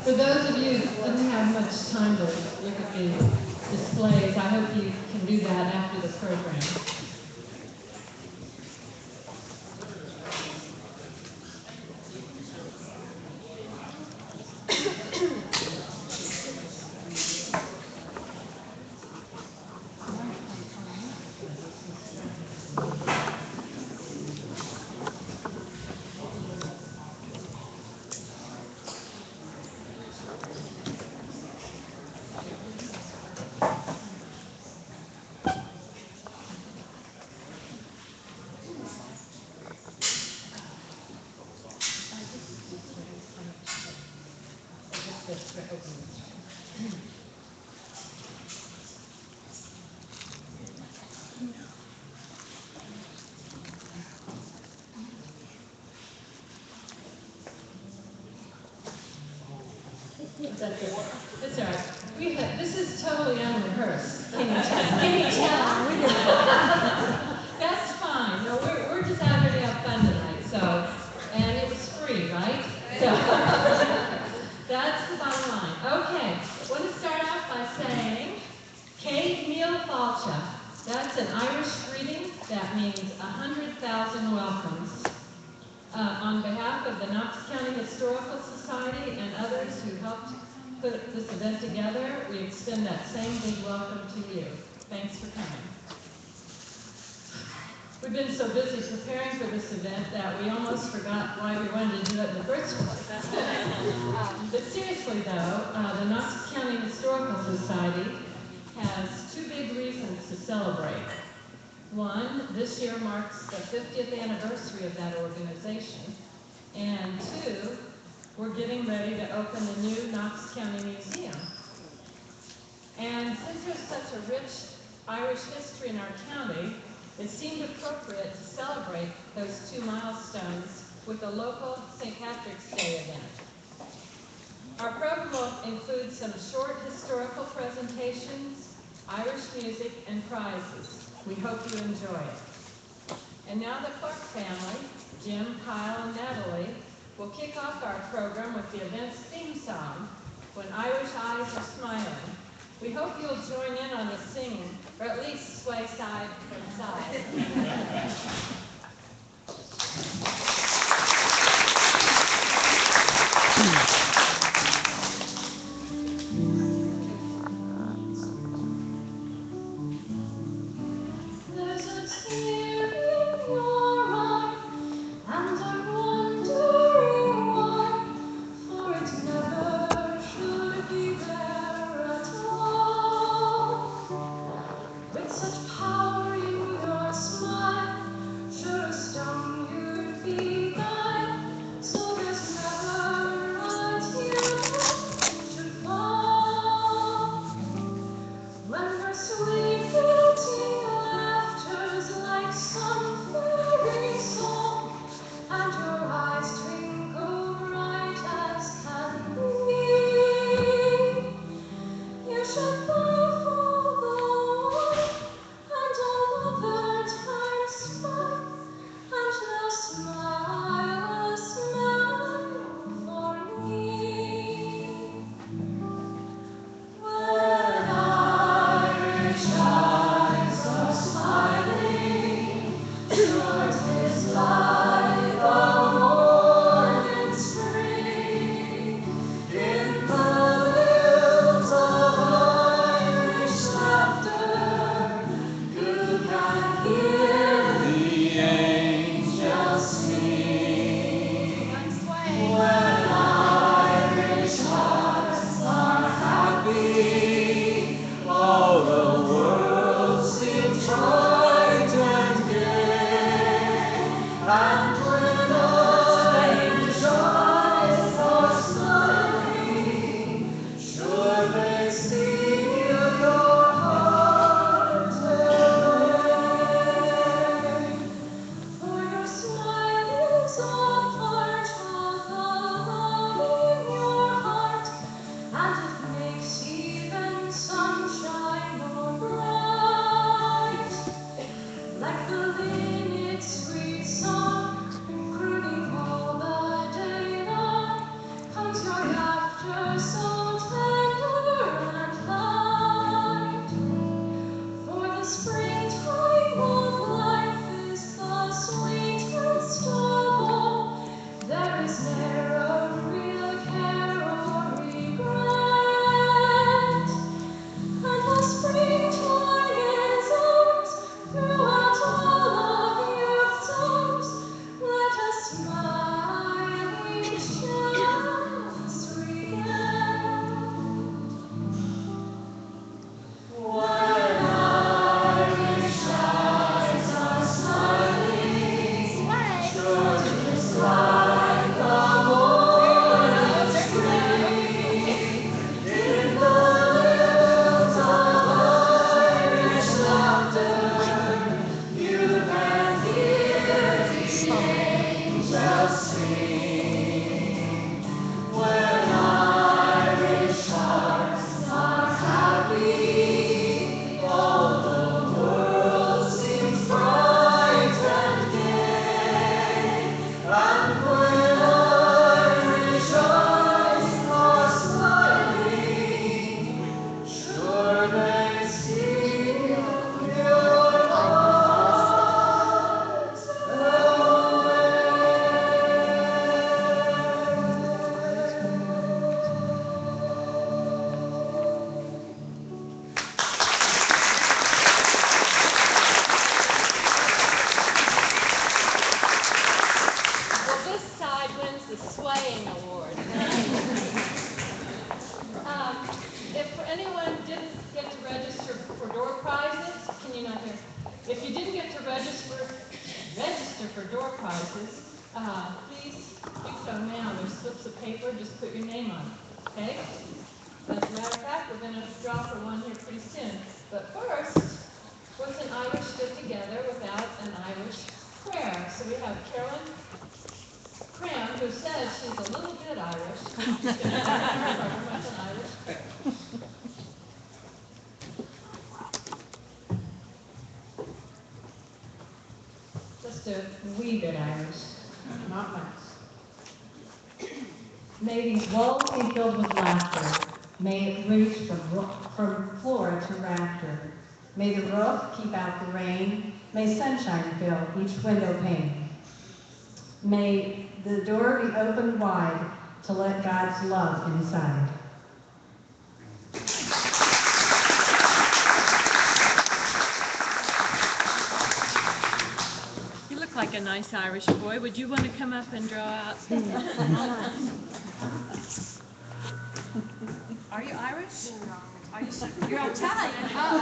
For those of you who didn't have much time to look at the displays, I hope you can do that after the program. That's all right. This is totally unrehearsed. Can you tell? Can you tell? That's fine. No, we're just out here to have fun tonight. So, and it was free, right? So, that's the bottom line. Okay, I want to start off by saying, Céad Míle Fáilte. That's an Irish greeting that means 100,000 welcomes. On behalf of the Knox County Historical Society and others who helped put this event together, we extend that same big welcome to you. Thanks for coming. We've been so busy preparing for this event that we almost forgot why we wanted to do it in the first place. But seriously though, the Knox County Historical Society has two big reasons to celebrate. One, this year marks the 50th anniversary of that organization. And two, we're getting ready to open the new Knox County Museum. And since there's such a rich Irish history in our county, it seemed appropriate to celebrate those two milestones with a local St. Patrick's Day event. Our program will include some short historical presentations, Irish music, and prizes. We hope you enjoy it. And now the Clark family, Jim, Kyle, and Natalie, will kick off our program with the event's theme song, When Irish Eyes Are Smiling. We hope you'll join in on the singing, or at least sway side from side. With such power in your smile, this side wins the swaying award. If anyone didn't get to register for door prizes, can you not hear? If you didn't get to register for door prizes, please do so now. There's slips of paper, just put your name on it, okay? As a matter of fact, we're going to draw for one here pretty soon. But first, what's an Irish get-together without an Irish prayer? So we have Carolyn Cram, who says she's a little bit Irish. She's going to start our program with an Irish prayer. Just a wee bit Irish, not much. May these walls be filled with laughter. May it reach from floor to rafter. May the roof keep out the rain. May sunshine fill each window pane. May the door be opened wide to let God's love inside. You look like a nice Irish boy. Would you want to come up and draw out? Are you Irish? Are you sure? You're Italian. Oh.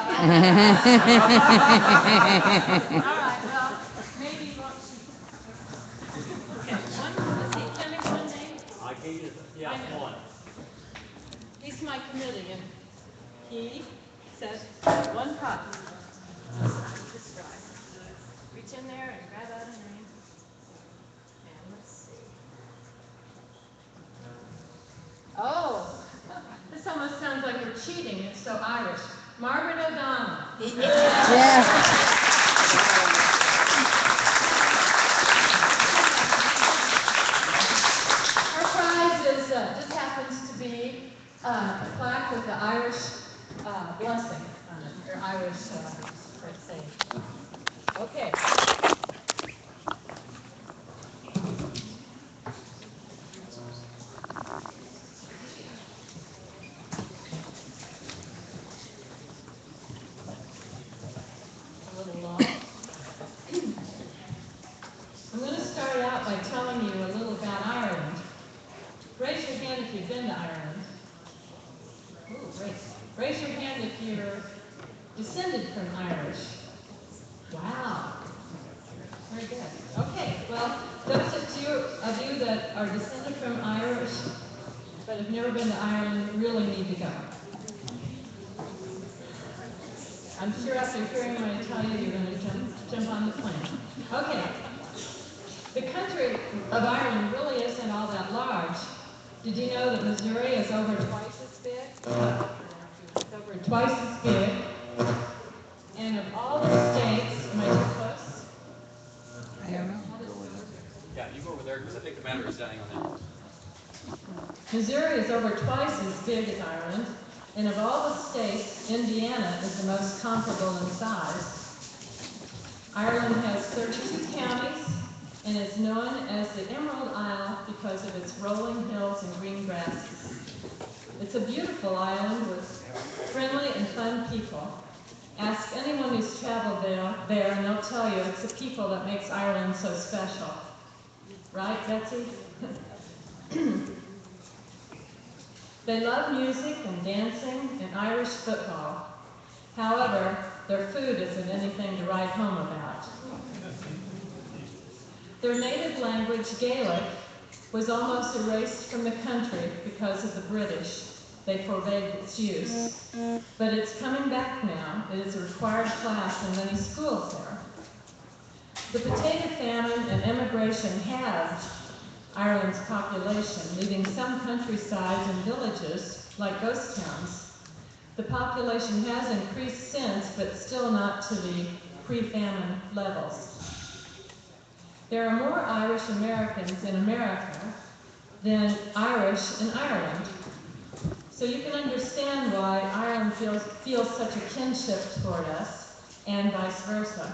All right, well, maybe you want to. Okay, let's see, can I get one name? I gave you, yeah, one. He's my committee, and he says one prize. This guy. Reach in there and grab out a name. And let's see. Oh, this almost sounds like we're cheating. It's so Irish. Margaret O'Donnell. Yeah. Her prize is just happens to be a plaque with the Irish blessing on it, or Irish saying. Okay. A little long. I'm going to start out by telling you a little about Ireland. Raise your hand if you've been to Ireland. Ooh, great. Raise your hand if you're descended from Irish. Wow. Very good. Okay, well, those of you that are descended from Irish but have never been to Ireland really need to go. I'm sure after hearing what I tell you, you're going to jump on the plane. Okay. The country of Ireland really isn't all that large. Did you know that Missouri is over twice as big? It's over twice as big. And of all the states, am I too close? I don't know. Yeah, you go over there because I think the battery's dying on that. Missouri is over twice as big as Ireland. And of all the states, Indiana is the most comparable in size. Ireland has 32 counties and is known as the Emerald Isle because of its rolling hills and green grasses. It's a beautiful island with friendly and fun people. Ask anyone who's traveled there and they'll tell you it's the people that makes Ireland so special. Right, Betsy? They love music and dancing and Irish football. However, their food isn't anything to write home about. Their native language, Gaelic, was almost erased from the country because of the British. They forbade its use. But it's coming back now. It is a required class in many schools there. The potato famine and immigration halved Ireland's population, leaving some countrysides and villages like ghost towns. The population has increased since, but still not to the pre-famine levels. There are more Irish Americans in America than Irish in Ireland. So you can understand why Ireland feels such a kinship toward us, and vice versa.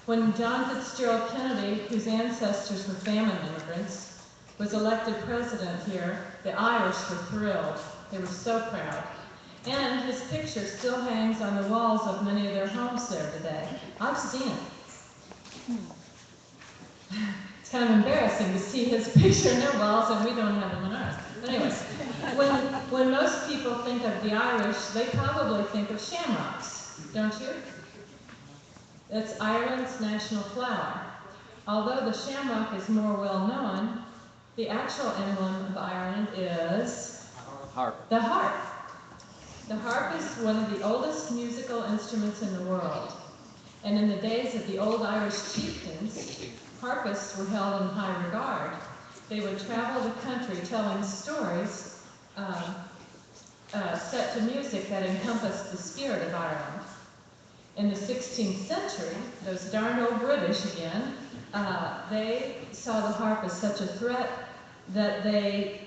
When John Fitzgerald Kennedy, whose ancestors were famine immigrants, was elected president here, the Irish were thrilled. They were so proud. And his picture still hangs on the walls of many of their homes there today. I've seen it. kind of embarrassing to see his picture in their walls and we don't have them in ours. But anyways, when most people think of the Irish, they probably think of shamrocks, don't you? That's Ireland's national flower. Although the shamrock is more well known, the actual emblem of Ireland is Harp. the harp. The harp is one of the oldest musical instruments in the world. And in the days of the old Irish chieftains, harpists were held in high regard. They would travel the country telling stories set to music that encompassed the spirit of Ireland. In the 16th century, those darn old British again, they saw the harp as such a threat that they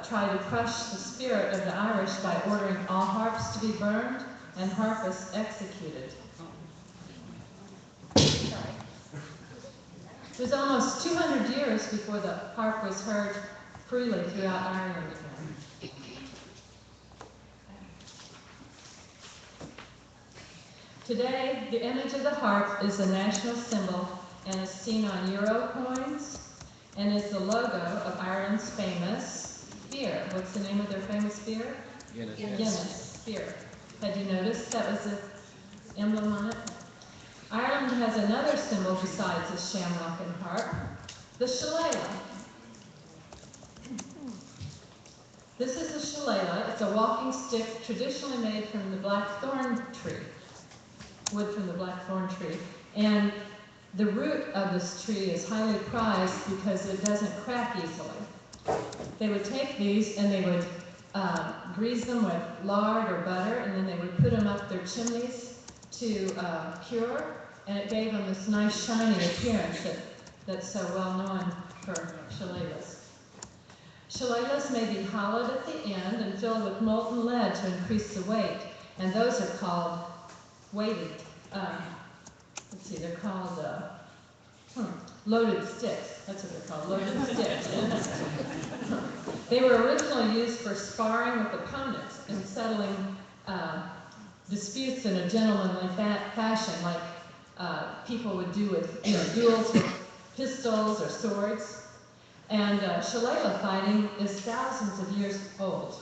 tried to crush the spirit of the Irish by ordering all harps to be burned and harpists executed. Sorry. It was almost 200 years before the harp was heard freely throughout Ireland again. Today, the image of the harp is a national symbol and is seen on euro coins and is the logo of Ireland's famous beer. What's the name of their famous beer? Guinness. Guinness beer. Had you noticed that was the emblem on it? Ireland has another symbol besides the shamrock and harp, the shillelagh. This is a shillelagh. It's a walking stick traditionally made from the blackthorn tree, wood from the blackthorn tree. And the root of this tree is highly prized because it doesn't crack easily. They would take these and they would grease them with lard or butter, and then they would put them up their chimneys to cure, and it gave them this nice shiny appearance that's so well known for shillelaghs. Shillelaghs may be hollowed at the end and filled with molten lead to increase the weight, and those are called weighted, let's see, they're called loaded sticks. That's what they're called, loaded sticks. They were originally used for sparring with opponents and settling disputes in a gentlemanly fashion, like people would do with duels with pistols or swords. And shillelagh fighting is thousands of years old.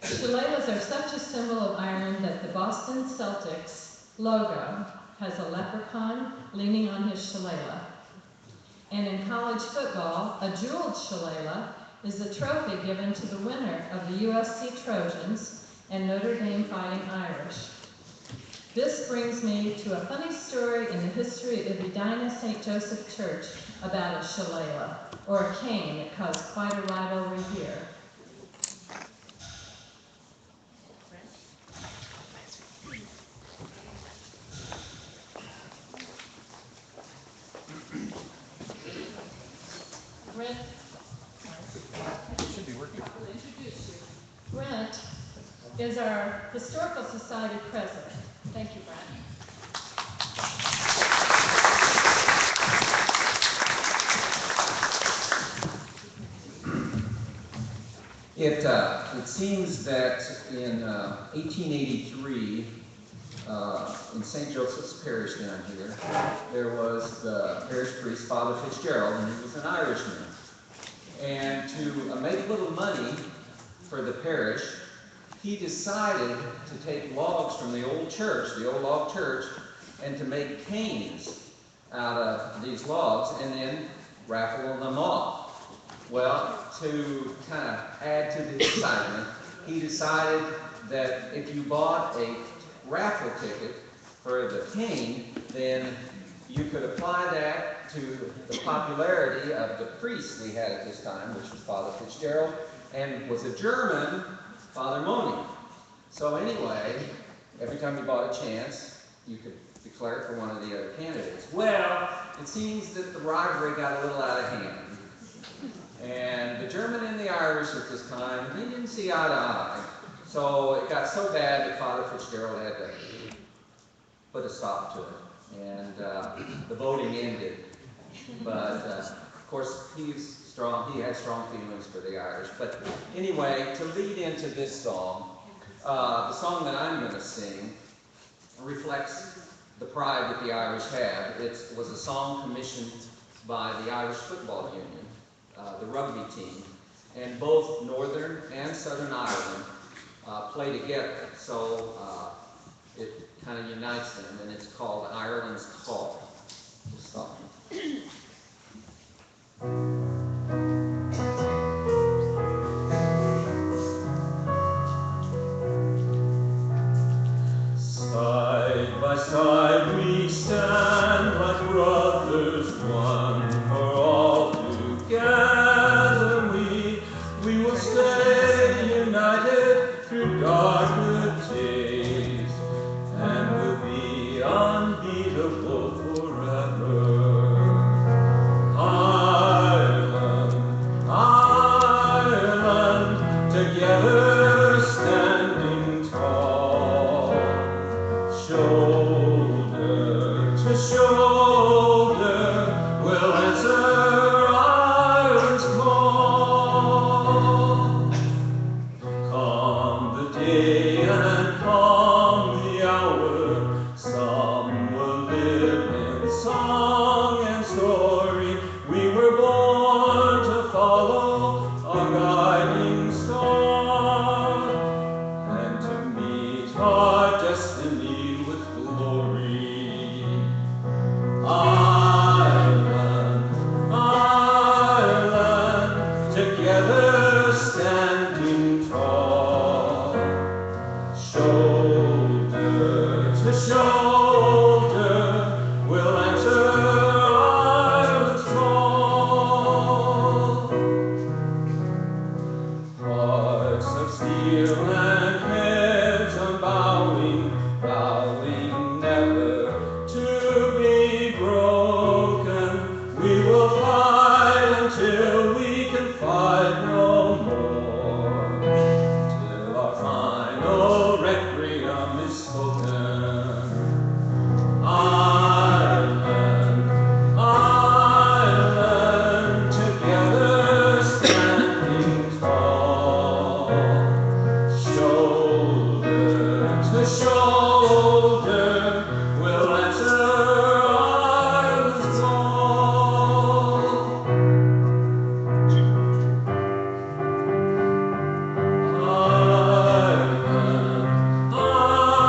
Shillelaghs are such a symbol of Ireland that the Boston Celtics logo has a leprechaun leaning on his shillelagh. And in college football, a jeweled shillelagh is the trophy given to the winner of the USC Trojans and Notre Dame Fighting Irish. This brings me to a funny story in the history of Edina St. Joseph Church about a shillelagh, or a cane, that caused quite a rivalry here. Brent, Should be working. I'll introduce you. Brent is our Historical Society president. Thank you, Brent. It seems that in 1883, in St. Joseph's Parish down here, there was the parish priest, Father Fitzgerald, and he was an Irishman. And to make a little money for the parish, he decided to take logs from the old church, the old log church, and to make canes out of these logs and then raffle them off. Well, to kind of add to the excitement, he decided that if you bought a raffle ticket for the cane, then you could apply that to the popularity of the priest we had at this time, which was Father Fitzgerald, and was a German, Father Moni. So anyway, every time you bought a chance, you could declare it for one of the other candidates. Well, it seems that the rivalry got a little out of hand. And the German and the Irish at this time, they didn't see eye to eye. So it got so bad that Father Fitzgerald had to put a stop to it. And the voting ended. But of course, he's strong. He had strong feelings for the Irish. But anyway, to lead into this song, the song that I'm going to sing reflects the pride that the Irish have. It was a song commissioned by the Irish Football Union, the rugby team, and both Northern and Southern Ireland play together, so it kind of unites them, and it's called Ireland's Call. This song. Side by side we stand like brothers, one for all together. We will stay united through darker days, and will be unbeatable forever. Ireland, Ireland, together standing tall, shoulder to shoulder, we'll answer Ireland's call. Come the day and come the hour, some will live in song and story. We were born to follow our guiding star, and to meet our destiny with glory. Ireland, Ireland, together standing tall, shoulder to shoulder, we'll answer Ireland's call. Hearts of steel and heads unbowing, bowing never to be broken. We will fight until we can fight no more, till our final requiem is spoken. Ireland, Ireland, together standing tall, shoulder to shoulder, we'll answer Ireland's call. Ireland,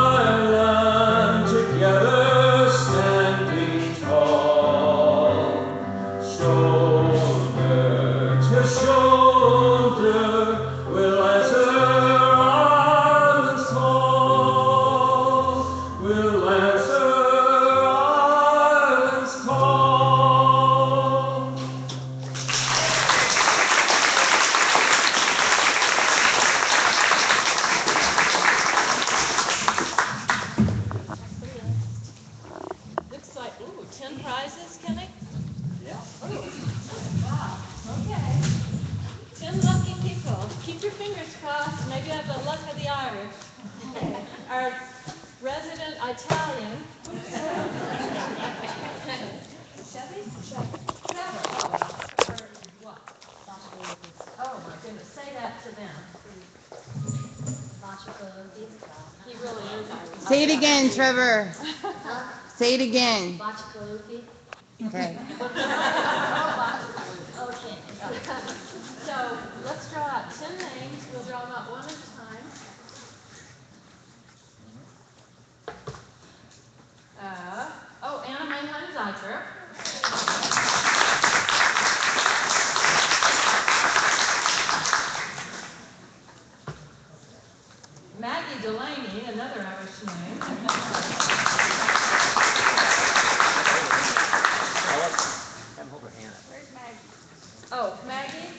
Ireland, together standing tall, shoulder to shoulder, we'll answer Ireland's call. We'll answer Ireland's call. Looks like, ooh, 10 prizes, Kenny? Yeah. Wow, okay. 10 lucky people. Keep your fingers crossed. Maybe I have the luck of the Irish. Our resident Italian. Chevy? Trevor. What? Oh my goodness, say that to them. He really is Irish. Say it again, Trevor. Say it again. Okay. Okay. So let's draw out 10 names. We'll draw them out one at a time. Anna Mae Hunziker. Maggie Delaney, another Irish name. Hold her hand up. Where's Maggie? Oh, Maggie,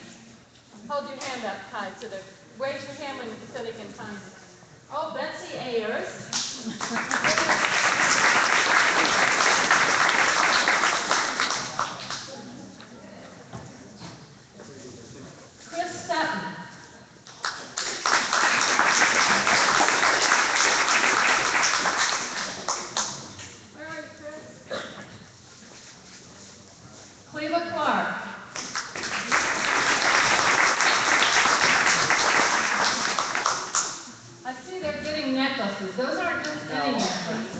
hold your hand up high so that, raise your hand so they can find it. Oh, Betsy Ayers. Chris Sutton. Where are you, Chris? Cleva Clark. I see they're getting necklaces. Those aren't just any necklaces.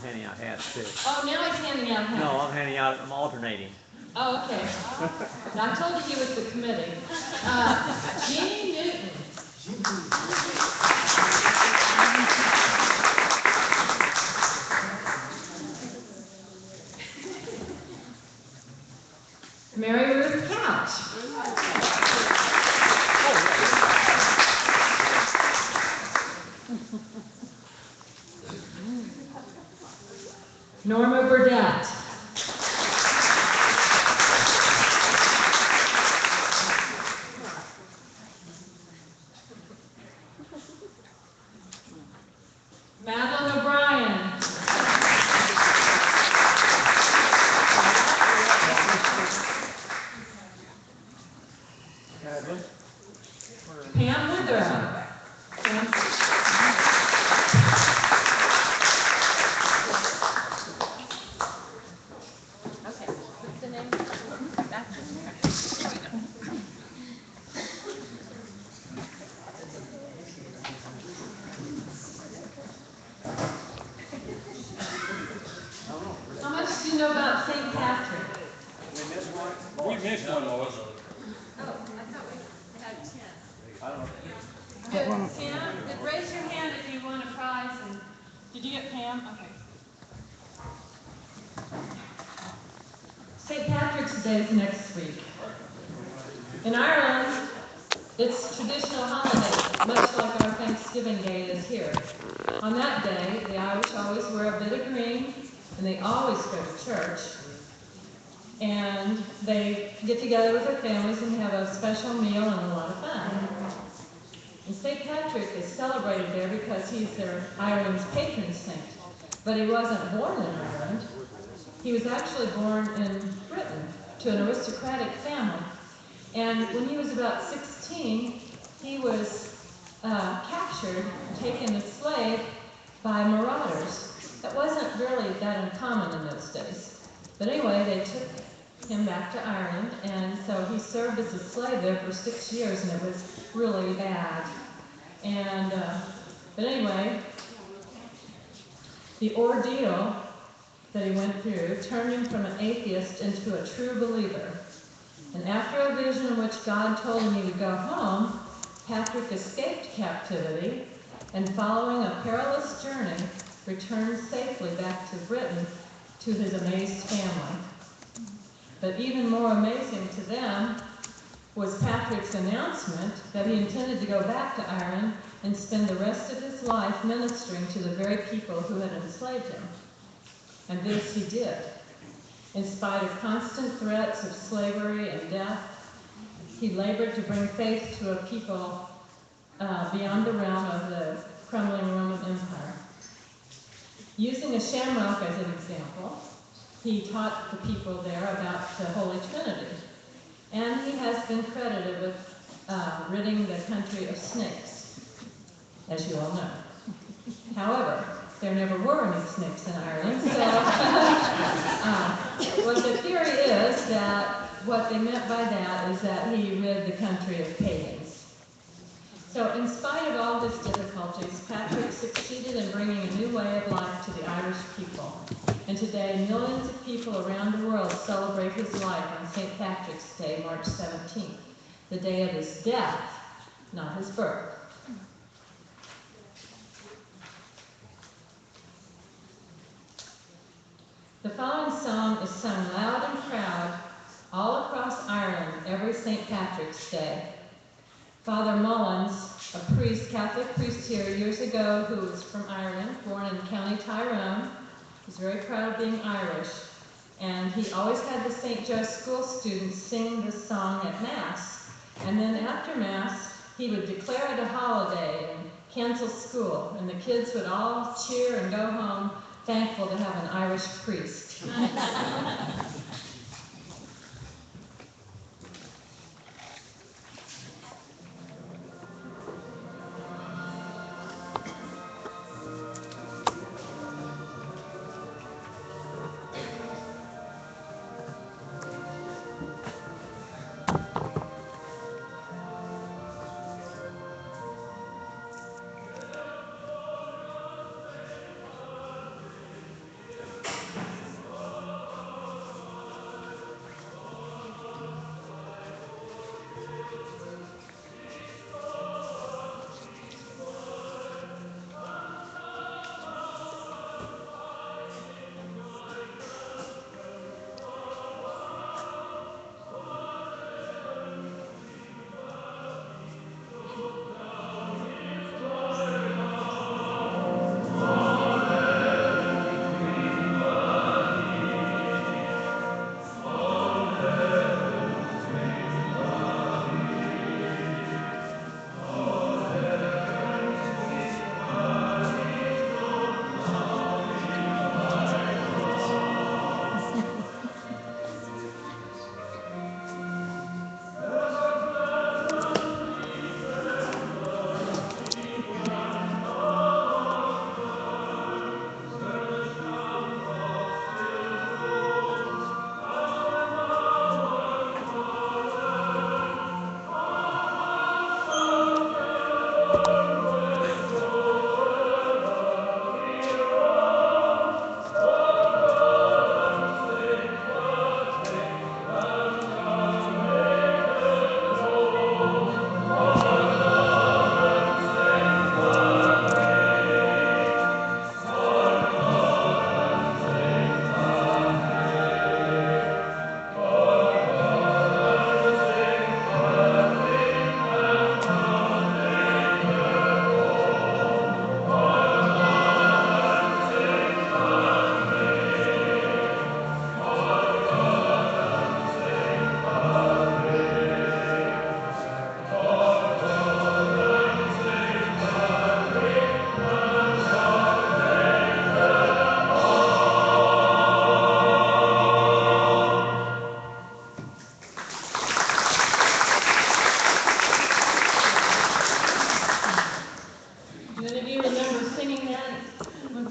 handing out hats too. Oh, now he's handing out hats. No, I'm alternating. Oh, okay. I told you he was the committee. Jeannie Newton. Mary Ruth Couch. Norma Burdette. Madeline O'Brien. Pam Withrow. Okay, what's the name? How much do you know about St. Patrick? We missed one, Lois. Oh, I thought we had 10. Good. Pam, raise your hand if you want a prize. And did you get Pam? Okay. St. Patrick's Day is next week. In Ireland, it's traditional holiday, much like our Thanksgiving Day is here. On that day, the Irish always wear a bit of green, and they always go to church. And they get together with their families and have a special meal and a lot of fun. And St. Patrick is celebrated there because he's their Ireland's patron saint. But he wasn't born in Ireland. He was actually born in Britain to an aristocratic family. And when he was about 16, he was captured, taken as slave by marauders. That wasn't really that uncommon in those days. But anyway, they took him back to Ireland, and so he served as a slave there for 6 years, and it was really bad. And but anyway, the ordeal that he went through turned him from an atheist into a true believer. And after a vision in which God told him he would go home, Patrick escaped captivity, and following a perilous journey, returned safely back to Britain to his amazed family. But even more amazing to them was Patrick's announcement that he intended to go back to Ireland and spend the rest of his life ministering to the very people who had enslaved him. And this he did. In spite of constant threats of slavery and death, he labored to bring faith to a people beyond the realm of the crumbling Roman Empire. Using a shamrock as an example, he taught the people there about the Holy Trinity. And he has been credited with ridding the country of snakes, as you all know. However, there never were any snakes in Ireland, so what the theory is that what they meant by that is that he rid the country of pagans. So in spite of all his difficulties, Patrick succeeded in bringing a new way of life to the Irish people. And today, millions of people around the world celebrate his life on St. Patrick's Day, March 17th, the day of his death, not his birth. The following song is sung loud and proud all across Ireland every St. Patrick's Day. Father Mullins, a priest, Catholic priest here years ago who was from Ireland, born in County Tyrone, was very proud of being Irish, and he always had the St. Joe school students sing this song at Mass. And then after Mass, he would declare it a holiday and cancel school, and the kids would all cheer and go home thankful to have an Irish priest.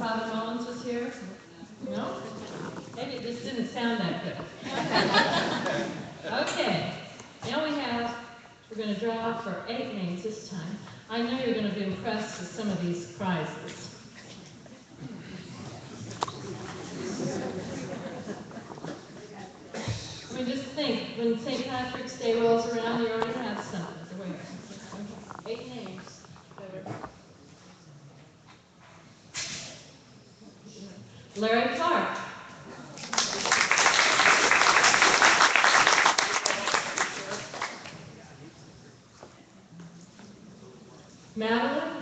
Father Mullins was here? No? Maybe it just didn't sound that good. Okay, now we're going to draw for 8 names this time. I know you're going to be impressed with some of these prizes. I mean, just think, when St. Patrick's Day rolls around, you already have something to wear. Okay. 8 names. Larry Clark. Madeline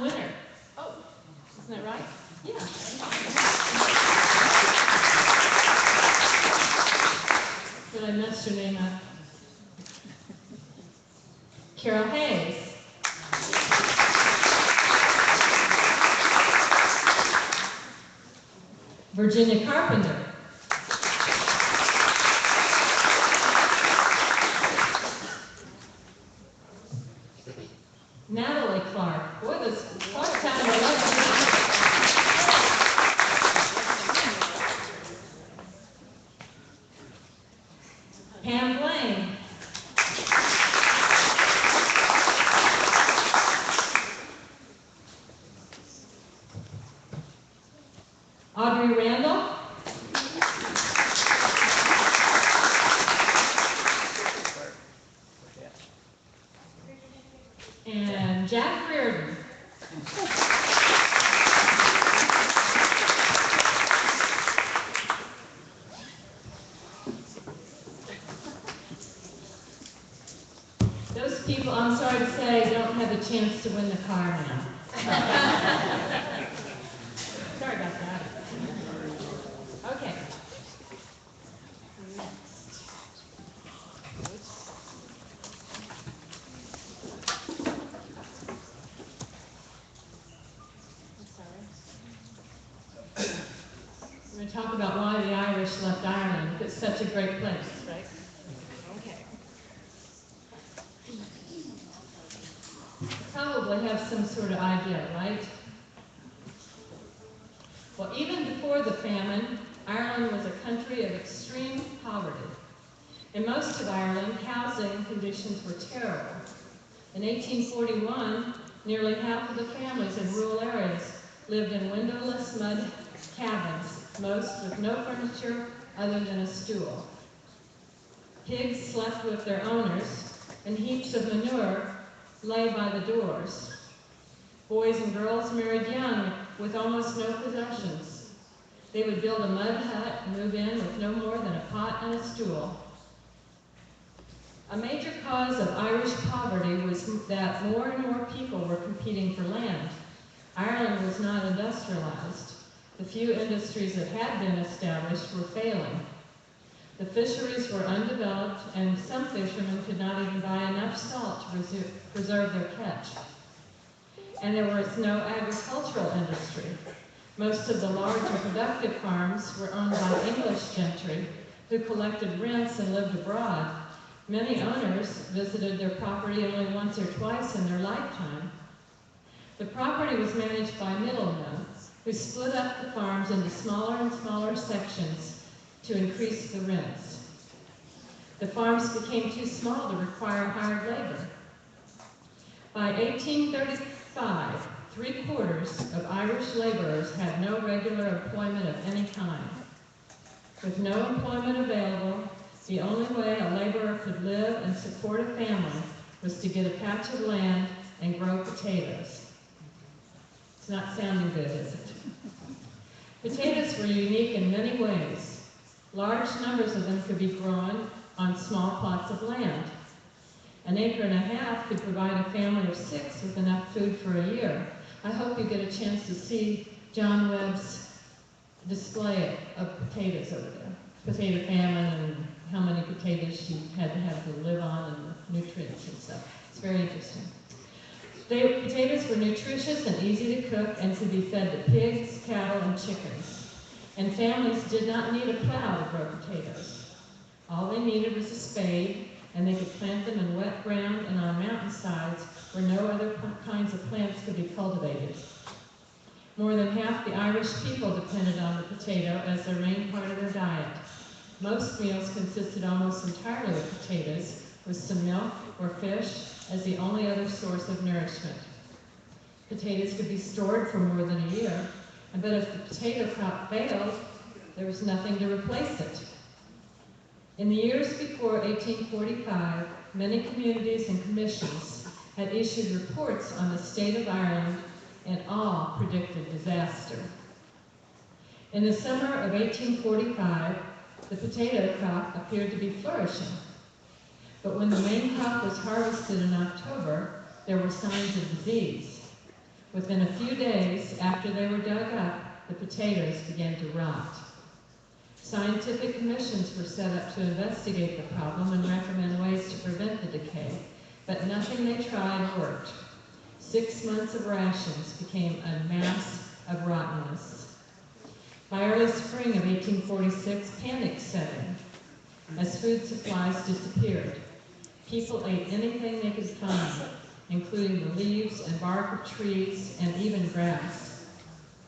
Winter. Oh, isn't that right? Yeah. Did I mess your name up? Carol Hayes. Virginia Carpenter. Natalie Clark. Boy, this Clark sounded like Pam Blaine. Audrey Randall. And Jack Reardon. Those people, I'm sorry to say, don't have the chance to win the car now. Sorry about that. Okay. We're going to talk about why the Irish left Ireland. It's such a great place, right? Okay. Probably have some sort of idea, right? Well, even before the famine, Ireland was a country of extreme poverty. In most of Ireland, housing conditions were terrible. In 1841, nearly half of the families in rural areas lived in windowless mud cabins, most with no furniture other than a stool. Pigs slept with their owners, and heaps of manure lay by the doors. Boys and girls married young with almost no possessions. They would build a mud hut and move in with no more than a pot and a stool. A major cause of Irish poverty was that more and more people were competing for land. Ireland was not industrialized. The few industries that had been established were failing. The fisheries were undeveloped, and some fishermen could not even buy enough salt to preserve their catch. And there was no agricultural industry. Most of the larger productive farms were owned by English gentry who collected rents and lived abroad. Many owners visited their property only once or twice in their lifetime. The property was managed by middlemen who split up the farms into smaller and smaller sections to increase the rents. The farms became too small to require hired labor. By 1835, 3/4 of Irish laborers had no regular employment of any kind. With no employment available, the only way a laborer could live and support a family was to get a patch of land and grow potatoes. It's not sounding good, is it? Potatoes were unique in many ways. Large numbers of them could be grown on small plots of land. 1.5 acres could provide a family of 6 with enough food for a year. I hope you get a chance to see John Webb's display of potatoes over there. Potato famine and how many potatoes you had to have to live on and the nutrients and stuff. It's very interesting. Potatoes were nutritious and easy to cook and could be fed to pigs, cattle, and chickens. And families did not need a plow to grow potatoes. All they needed was a spade, and they could plant them in wet ground and on mountainsides where no other kinds of plants could be cultivated. More than half the Irish people depended on the potato as their main part of their diet. Most meals consisted almost entirely of potatoes, with some milk or fish as the only other source of nourishment. Potatoes could be stored for more than a year, but if the potato crop failed, there was nothing to replace it. In the years before 1845, many communities and commissions had issued reports on the state of Ireland, and all predicted disaster. In the summer of 1845, the potato crop appeared to be flourishing. But when the main crop was harvested in October, there were signs of disease. Within a few days after they were dug up, the potatoes began to rot. Scientific commissions were set up to investigate the problem and recommend ways to prevent the decay, but nothing they tried worked. 6 months of rations became a mass of rottenness. By early spring of 1846, panic set in as food supplies disappeared. People ate anything they could find, including the leaves and bark of trees and even grass.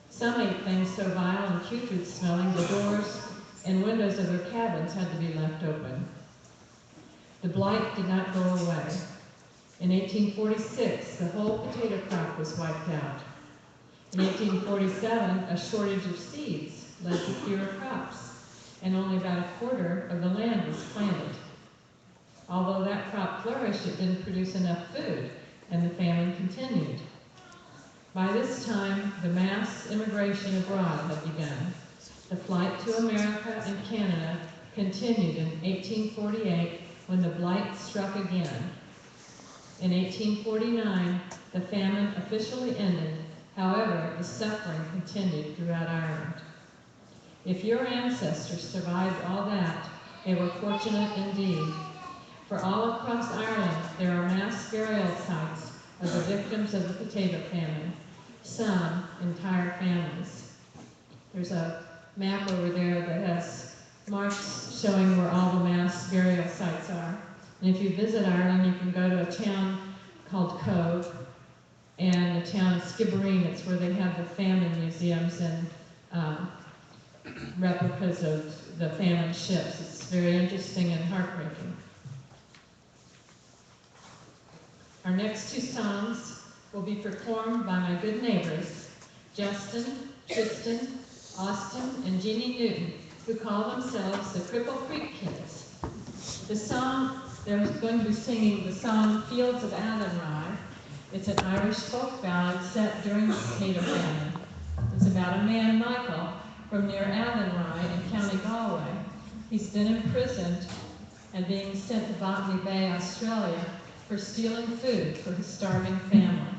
Some ate things so vile and putrid smelling the doors and windows of their cabins had to be left open. The blight did not go away. In 1846, the whole potato crop was wiped out. In 1847, a shortage of seeds led to fewer crops, and only about a quarter of the land was planted. Although that crop flourished, it didn't produce enough food, and the famine continued. By this time, the mass immigration abroad had begun. The flight to America and Canada continued in 1848 when the blight struck again. In 1849, the famine officially ended. However, the suffering continued throughout Ireland. If your ancestors survived all that, they were fortunate indeed. For all across Ireland, there are mass burial sites of the victims of the potato famine, some entire families. There's a map over there that has marks showing where all the mass burial sites are. And if you visit Ireland, you can go to a town called Cove and the town of Skibbereen. It's where they have the famine museums and replicas of the famine ships. It's very interesting and heartbreaking. Our next two songs will be performed by my good neighbors, Justin, Tristan, Austin, and Jeannie Newton, who call themselves the Cripple Creek Kids. They're going to be singing the song Fields of Athenry. It's an Irish folk ballad set during the potato famine. It's about a man, Michael, from near Athenry in County Galway. He's been imprisoned and being sent to Botany Bay, Australia, for stealing food for his starving family.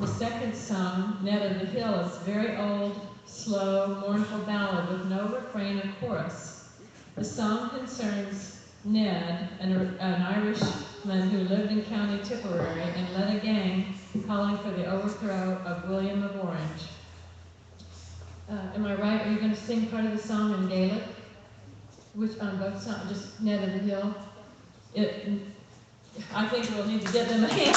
The second song, Ned of the Hill, is a very old, slow, mournful ballad with no refrain or chorus. The song concerns Ned, an Irishman who lived in County Tipperary and led a gang calling for the overthrow of William of Orange. Am I right? Are you going to sing part of the song in Gaelic? Which on both songs, just Ned of the Hill? I think we'll need to give them a hand.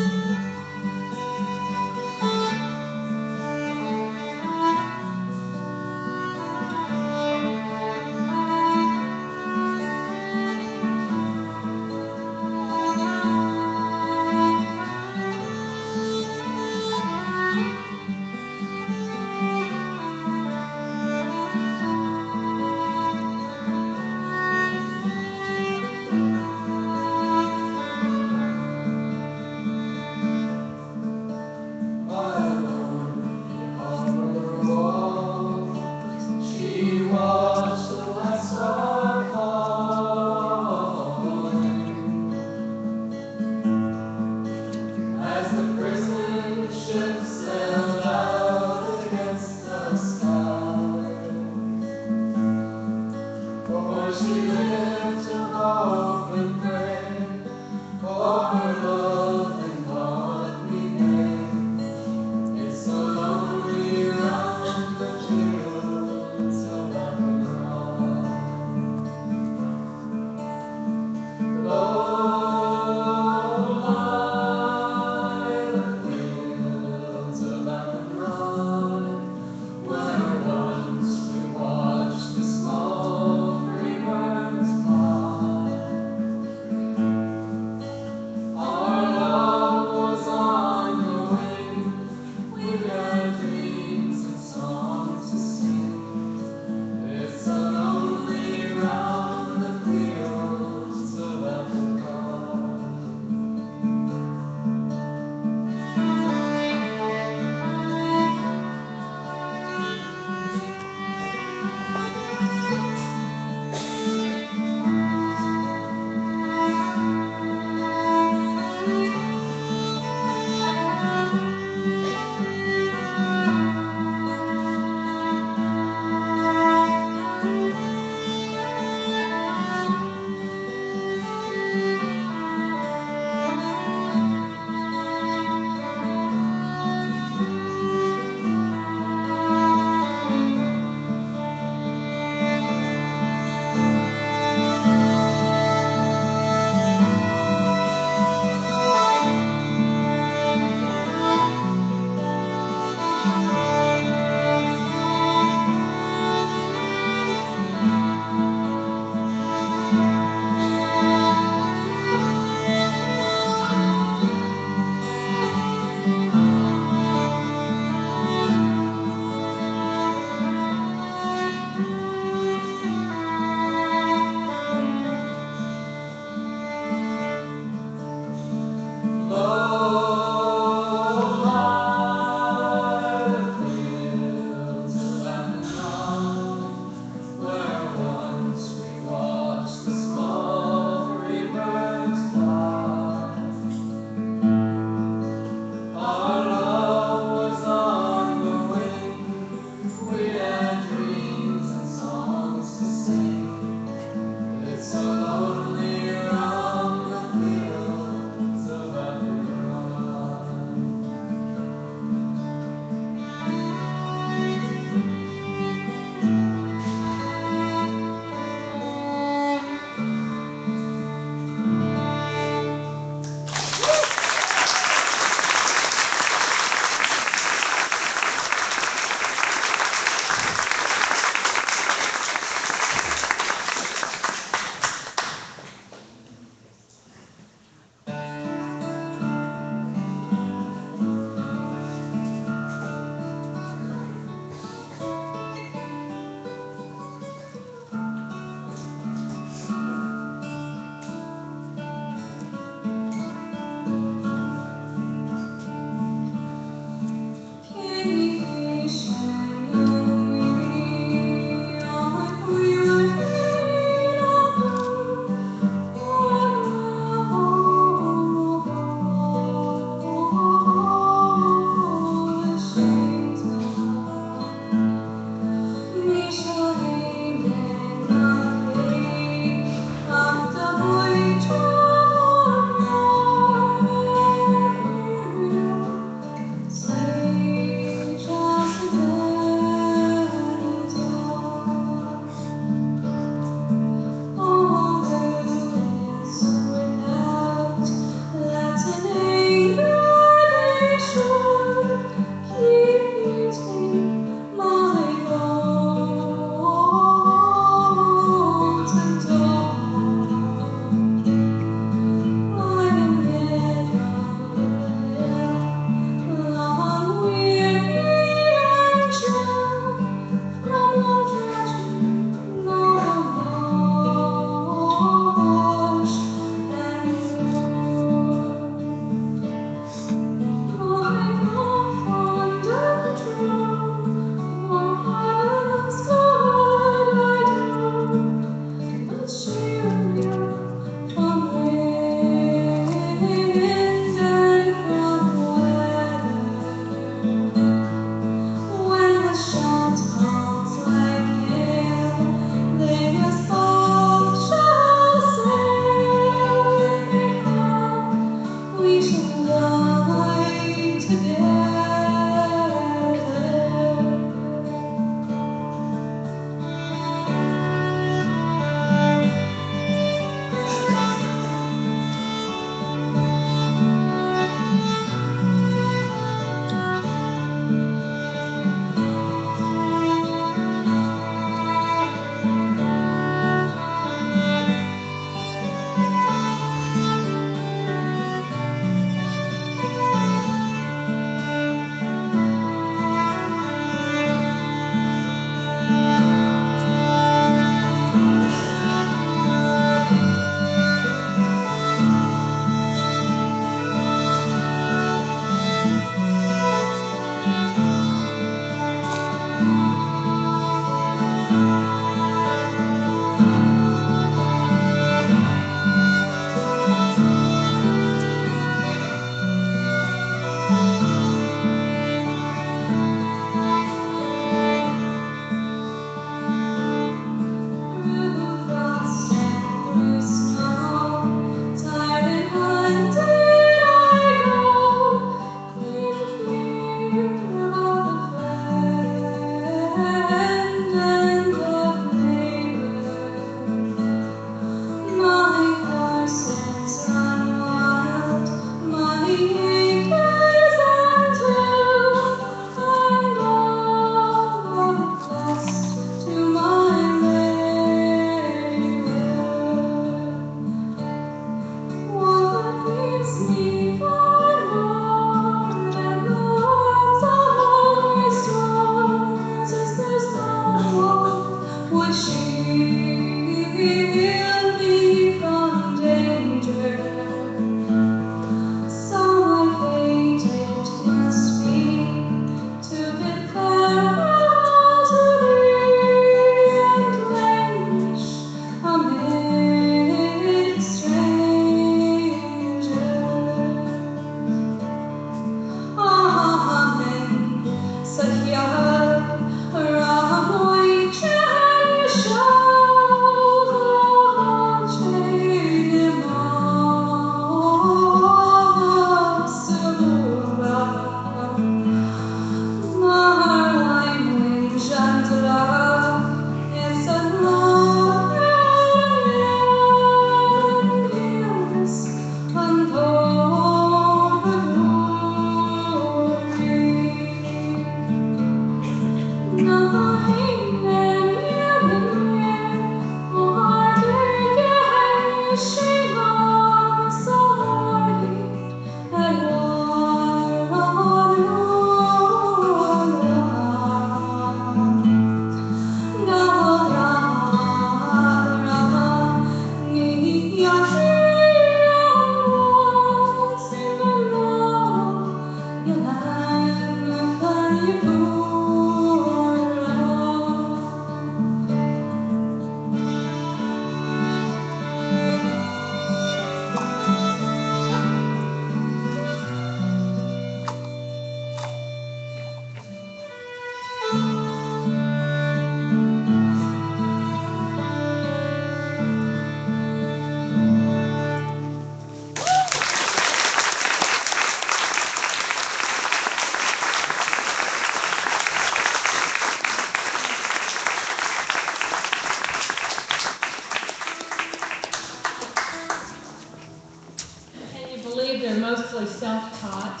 Mostly self-taught.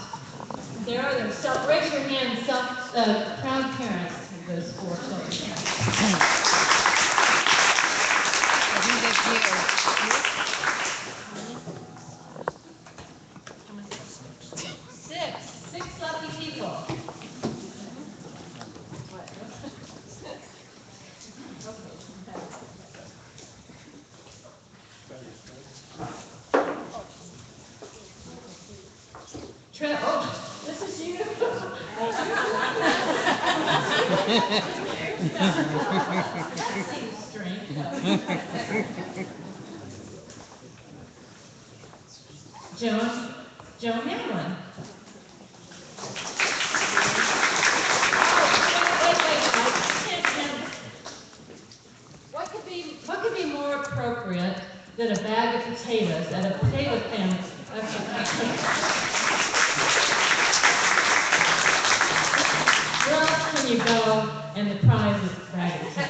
There are those raise your hand, proud parents of those 4 children. Six lucky people. Oh, this is you. That seems strange. Joan Hamlin. What could be more appropriate than a bag of potatoes at a potato family? And the prize is gratitude.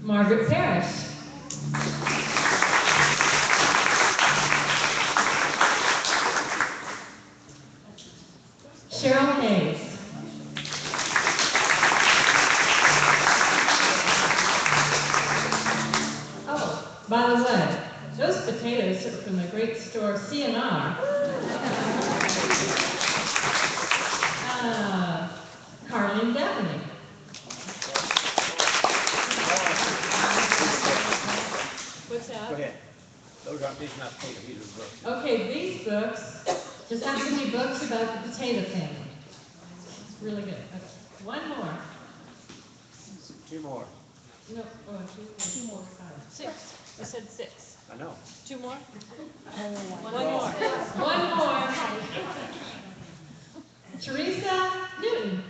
Margaret Parrish. Cheryl Hayes. Oh, by the way, those potatoes are from the great store C&R. Carlene Daphne. What's that? Go ahead. Those aren't, these are not potato, these are books. Okay, these books just happen to be books about the potato family. It's really good. Okay. One more. Two more. No, oh, two more. Six. I said six. I know. Two more? One more. One more. Teresa Newton.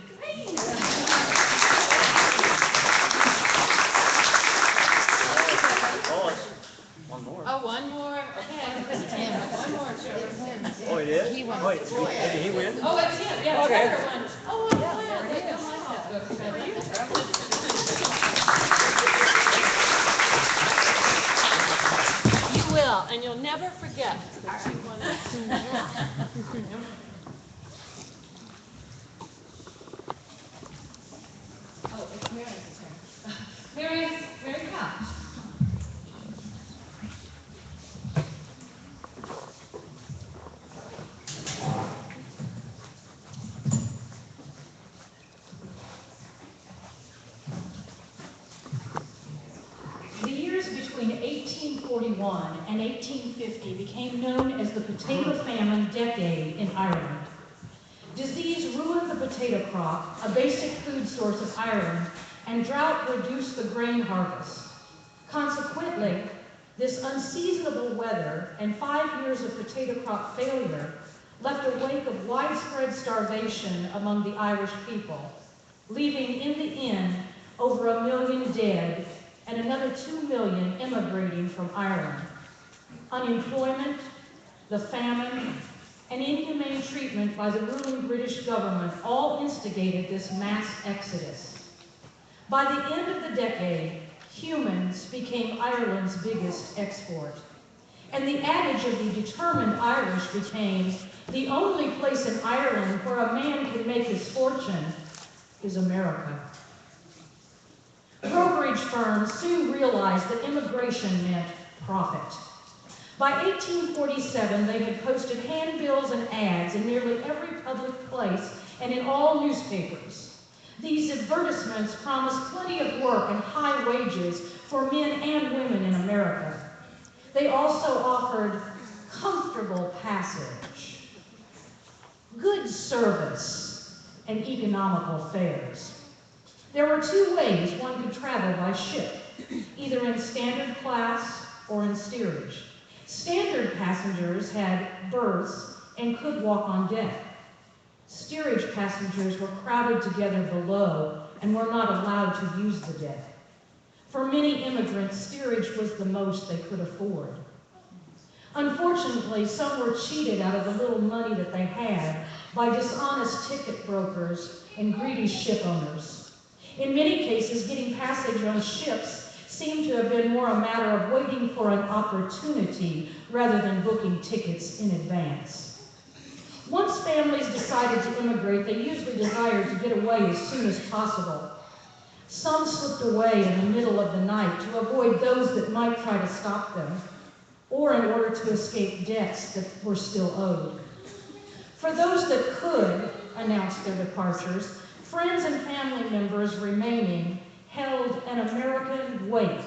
One more. Oh, one more. Okay. One more. Sure. Oh, it is? He won. Wait, did he win? Oh, it's him. Yeah, Okay. Trevor won. Oh, yeah. They don't like that book, Trevor. You will, and you'll never forget that you won it. Oh, it's Mary's turn. Mary Couch. The years between 1841 and 1850 became known as the potato famine decade in Ireland. Disease ruined the potato crop, a basic food source of Ireland, and drought reduced the grain harvest. Consequently, this unseasonable weather and 5 years of potato crop failure left a wake of widespread starvation among the Irish people, leaving in the end over 1 million dead and another 2 million immigrating from Ireland. Unemployment, the famine, and inhumane treatment by the ruling British government all instigated this mass exodus. By the end of the decade, humans became Ireland's biggest export. And the adage of the determined Irish became, the only place in Ireland where a man can make his fortune is America. Brokerage firms soon realized that immigration meant profit. By 1847, they had posted handbills and ads in nearly every public place and in all newspapers. These advertisements promised plenty of work and high wages for men and women in America. They also offered comfortable passage, good service, and economical fares. There were two ways one could travel by ship, either in standard class or in steerage. Standard passengers had berths and could walk on deck. Steerage passengers were crowded together below and were not allowed to use the deck. For many immigrants, steerage was the most they could afford. Unfortunately, some were cheated out of the little money that they had by dishonest ticket brokers and greedy ship owners. In many cases, getting passage on ships seemed to have been more a matter of waiting for an opportunity rather than booking tickets in advance. Once families decided to immigrate, they usually desired to get away as soon as possible. Some slipped away in the middle of the night to avoid those that might try to stop them, or in order to escape debts that were still owed. For those that could announce their departures, friends and family members remaining held an American wake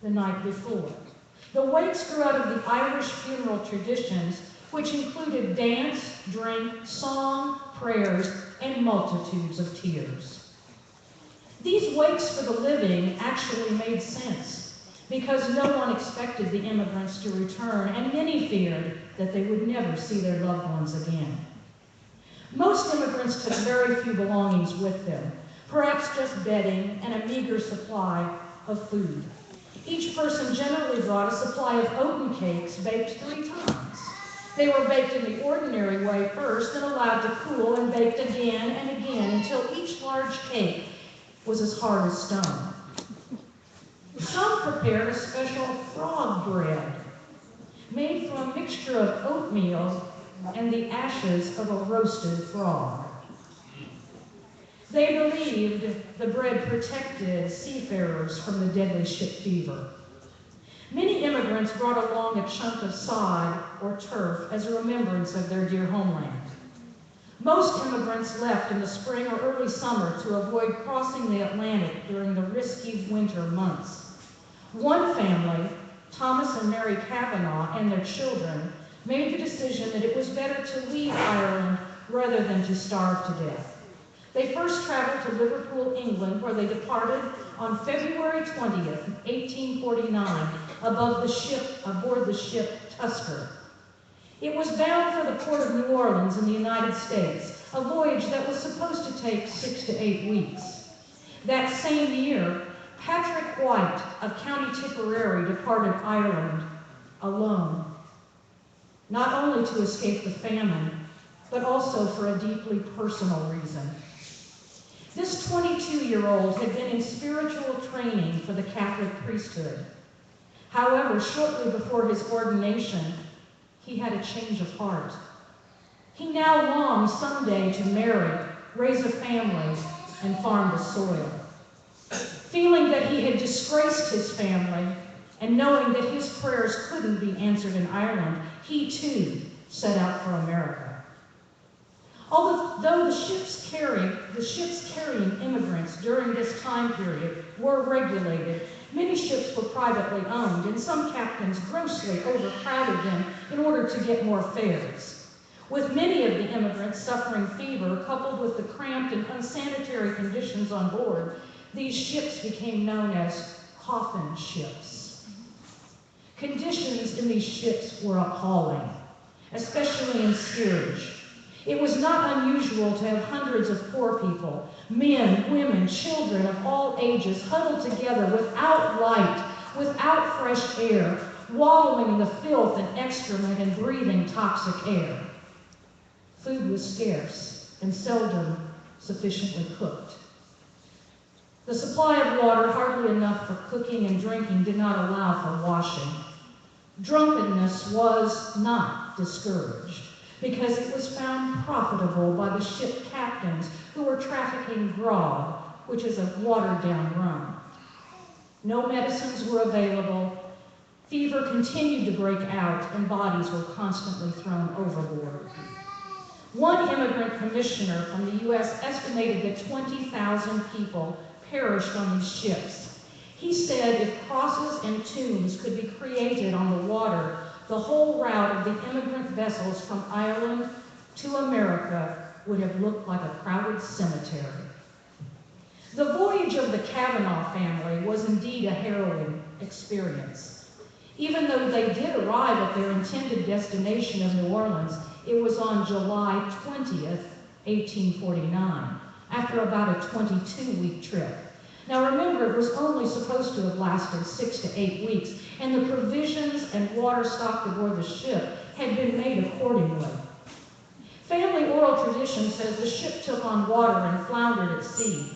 the night before. The wakes grew out of the Irish funeral traditions, which included dance, drink, song, prayers, and multitudes of tears. These wakes for the living actually made sense, because no one expected the immigrants to return, and many feared that they would never see their loved ones again. Most immigrants took very few belongings with them, perhaps just bedding and a meager supply of food. Each person generally brought a supply of oaten cakes baked 3 times. They were baked in the ordinary way first, then allowed to cool and baked again and again until each large cake was as hard as stone. Some prepared a special frog bread made from a mixture of oatmeal and the ashes of a roasted frog. They believed the bread protected seafarers from the deadly ship fever. Many immigrants brought along a chunk of sod or turf as a remembrance of their dear homeland. Most immigrants left in the spring or early summer to avoid crossing the Atlantic during the risky winter months. One family, Thomas and Mary Kavanaugh and their children, made the decision that it was better to leave Ireland rather than to starve to death. They first traveled to Liverpool, England, where they departed on February 20th, 1849, aboard the ship Tusker. It was bound for the port of New Orleans in the United States, a voyage that was supposed to take 6 to 8 weeks. That same year, Patrick White of County Tipperary departed Ireland alone, not only to escape the famine, but also for a deeply personal reason. This 22-year-old had been in spiritual training for the Catholic priesthood. However, shortly before his ordination, he had a change of heart. He now longed someday to marry, raise a family, and farm the soil. Feeling that he had disgraced his family, and knowing that his prayers couldn't be answered in Ireland, he too set out for America. Although the ships carrying immigrants during this time period were regulated, many ships were privately owned, and some captains grossly overcrowded them in order to get more fares. With many of the immigrants suffering fever, coupled with the cramped and unsanitary conditions on board, these ships became known as coffin ships. Conditions in these ships were appalling, especially in steerage. It was not unusual to have hundreds of poor people, men, women, children of all ages, huddled together without light, without fresh air, wallowing in the filth and excrement and breathing toxic air. Food was scarce and seldom sufficiently cooked. The supply of water, hardly enough for cooking and drinking, did not allow for washing. Drunkenness was not discouraged, because it was found profitable by the ship captains who were trafficking grog, which is a watered-down rum. No medicines were available. Fever continued to break out, and bodies were constantly thrown overboard. One immigrant commissioner from the U.S. estimated that 20,000 people perished on these ships. He said if crosses and tombs could be created on the water, the whole route of the immigrant vessels from Ireland to America would have looked like a crowded cemetery. The voyage of the Kavanaugh family was indeed a harrowing experience. Even though they did arrive at their intended destination of New Orleans, it was on July 20th, 1849, after about a 22-week trip. Now remember, it was only supposed to have lasted 6 to 8 weeks, and the provisions and water stocked aboard the ship had been made accordingly. Family oral tradition says the ship took on water and floundered at sea.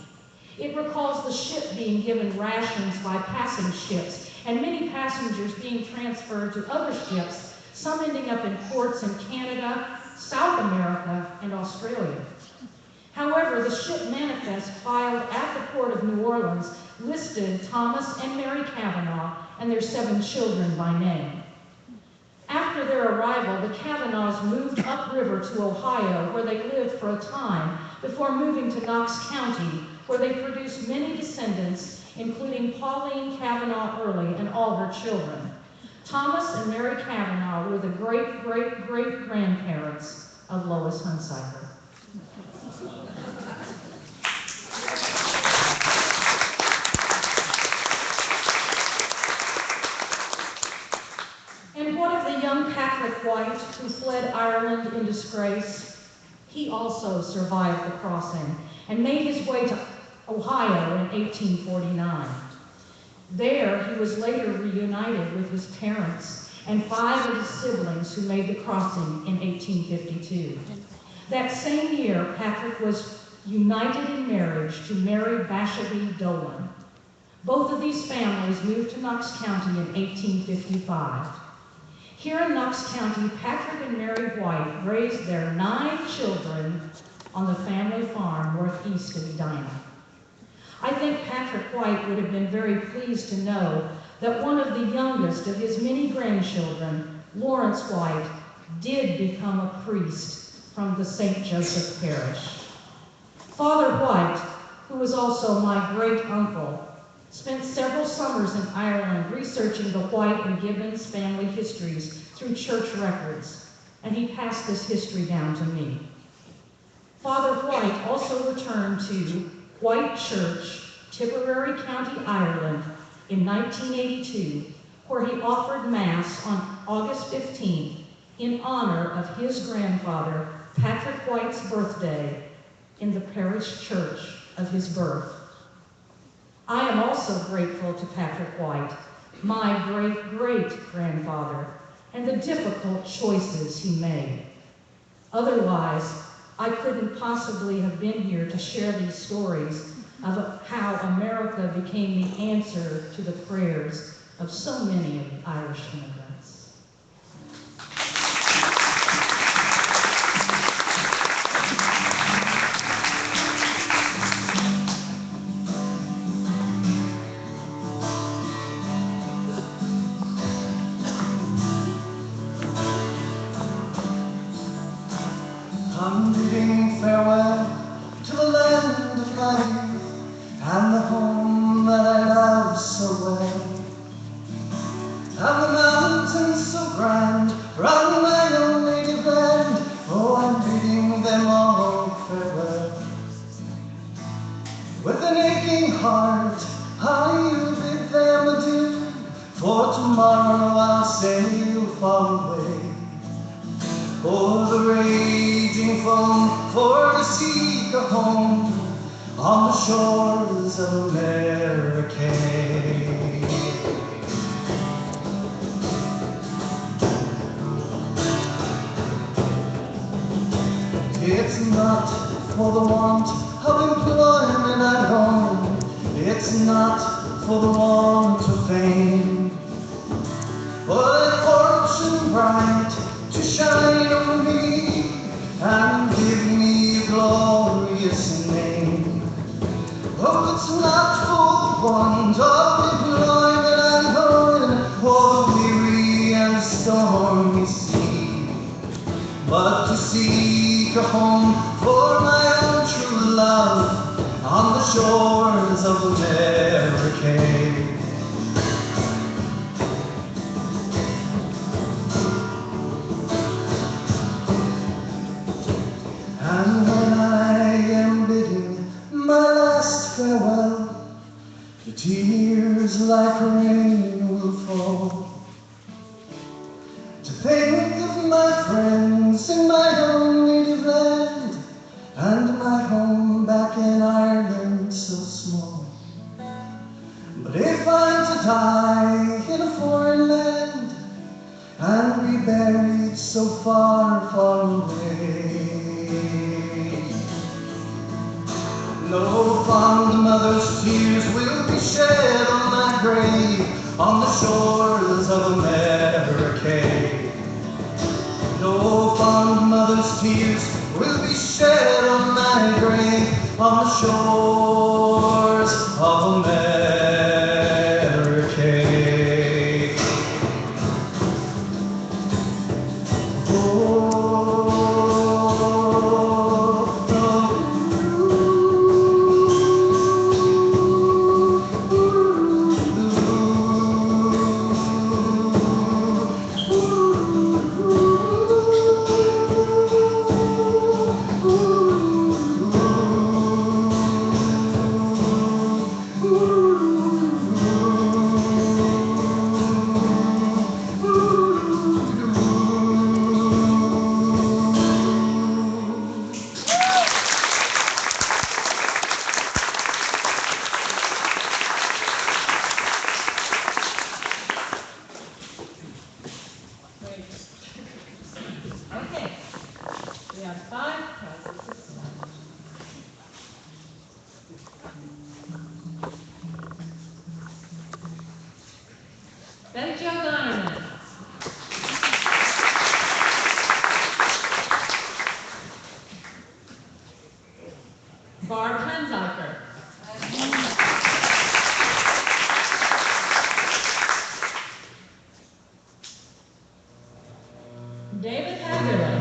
It recalls the ship being given rations by passing ships, and many passengers being transferred to other ships, some ending up in ports in Canada, South America, and Australia. However, the ship manifest filed at the port of New Orleans listed Thomas and Mary Kavanaugh and their 7 children by name. After their arrival, the Kavanaughs moved upriver to Ohio, where they lived for a time before moving to Knox County, where they produced many descendants, including Pauline Kavanaugh Early and all her children. Thomas and Mary Kavanaugh were the great-great-great-grandparents of Lois Hunsiker. And what of the young Patrick White who fled Ireland in disgrace? He also survived the crossing and made his way to Ohio in 1849. There, he was later reunited with his parents and 5 of his siblings who made the crossing in 1852. That same year, Patrick was united in marriage to Mary Bashaby Dolan. Both of these families moved to Knox County in 1855. Here in Knox County, Patrick and Mary White raised their 9 children on the family farm northeast of Edina. I think Patrick White would have been very pleased to know that one of the youngest of his many grandchildren, Lawrence White, did become a priest from the St. Joseph Parish. Father White, who was also my great uncle, spent several summers in Ireland researching the White and Gibbons family histories through church records, and he passed this history down to me. Father White also returned to White Church, Tipperary County, Ireland, in 1982, where he offered Mass on August 15th in honor of his grandfather, Patrick White's birthday, in the parish church of his birth. I am also grateful to Patrick White, my great-great-grandfather, and the difficult choices he made. Otherwise, I couldn't possibly have been here to share these stories of how America became the answer to the prayers of so many of the Irish immigrants. I'm bidding farewell to the land of my youth and the home that I love so well, and the mountains so grand round my own native land. Oh, I'm bidding them all farewell. With an aching heart, I'll bid them adieu, for tomorrow I'll sail far away. O'er the raging foam, for to seek a home on the shores of America. It's not for the want of employment at home, it's not for the want of fame, but fortune bright to shine over me and give me a glorious name. Oh, it's not for the want of employment and home, for the weary and stormy sea, but to seek a home for my own true love on the shores of America. And when I am bidding my last farewell, the tears like rain will fall, to think of my friends in my own native land, and my home back in Ireland so small. But if I'm to die in a foreign land, and be buried so far, far away, no fond mother's tears will be shed on my grave on the shores of America. No fond mother's tears will be shed on my grave on the shores of America. Betty Jo Gonnerman. Barb Hensiker. David Hagerley.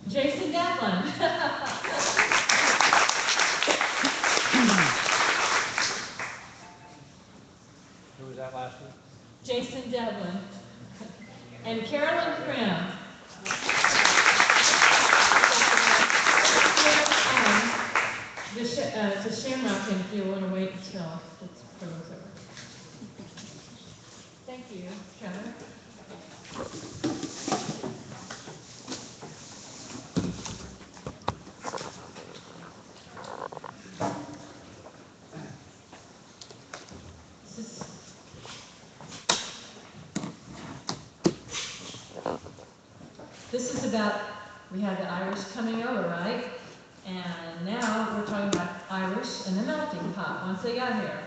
Jason Devlin. Who was that last one? Jason Devlin. And Carolyn Prim. It's a shamrock if you want to wait until it's frozen over. Thank you, Kevin. This is about, we had the Irish coming over, right? And now we're talking about Irish in the melting pot once they got here.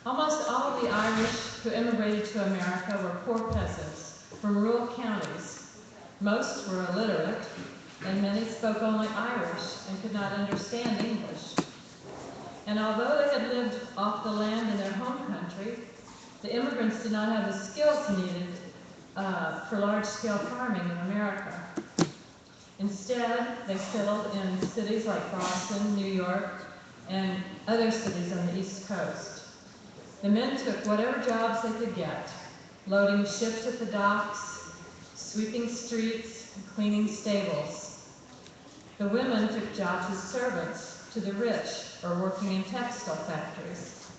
Almost all of the Irish who immigrated to America were poor peasants from rural counties. Most were illiterate, and many spoke only Irish and could not understand English. And although they had lived off the land in their home country, the immigrants did not have the skills needed for large-scale farming in America. Instead, they settled in cities like Boston, New York, and other cities on the East Coast. The men took whatever jobs they could get, loading ships at the docks, sweeping streets, and cleaning stables. The women took jobs as servants to the rich or working in textile factories.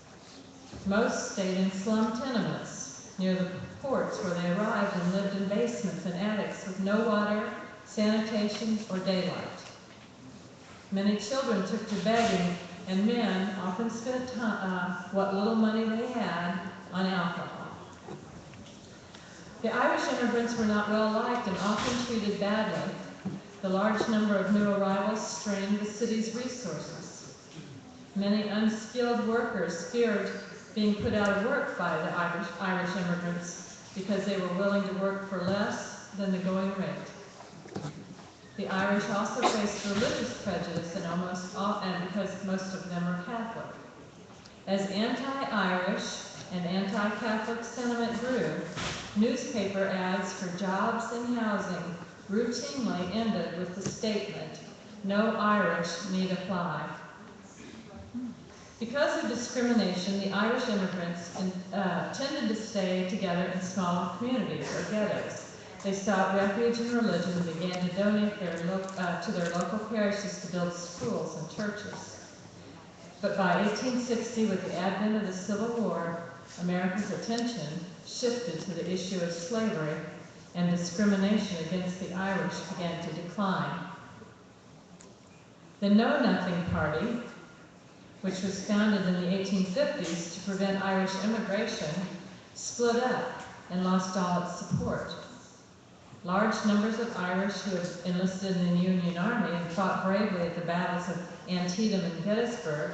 Most stayed in slum tenements near the ports where they arrived and lived in basements and attics with no water, sanitation, or daylight. Many children took to begging, and men often spent what little money they had on alcohol. The Irish immigrants were not well liked and often treated badly. The large number of new arrivals strained the city's resources. Many unskilled workers feared being put out of work by the Irish immigrants because they were willing to work for less than the going rate. The Irish also faced religious prejudice and because most of them were Catholic. As anti-Irish and anti-Catholic sentiment grew, newspaper ads for jobs and housing routinely ended with the statement, "No Irish need apply." Because of discrimination, the Irish immigrants tended to stay together in smaller communities or ghettos. They sought refuge in religion and began to donate to their local parishes to build schools and churches. But by 1860, with the advent of the Civil War, America's attention shifted to the issue of slavery, and discrimination against the Irish began to decline. The Know Nothing Party, which was founded in the 1850s to prevent Irish immigration, split up and lost all its support. Large numbers of Irish who had enlisted in the Union Army and fought bravely at the battles of Antietam and Gettysburg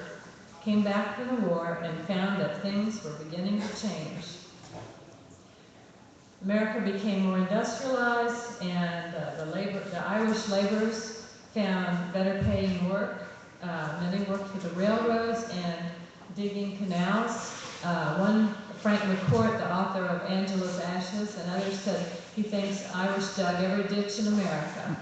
came back from the war and found that things were beginning to change. America became more industrialized, and the Irish laborers found better paying work. Many worked for the railroads and digging canals. Frank McCourt, the author of Angela's Ashes, and others said he thinks Irish dug every ditch in America.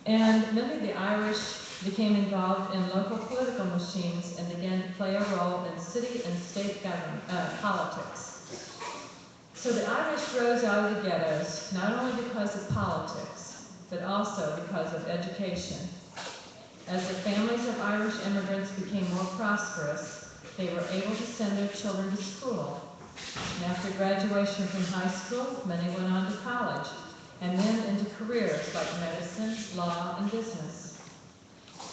And many of the Irish became involved in local political machines and began to play a role in city and state government politics. So the Irish rose out of the ghettos, not only because of politics, but also because of education. As the families of Irish immigrants became more prosperous, they were able to send their children to school. And after graduation from high school, many went on to college, and then into careers like medicine, law, and business.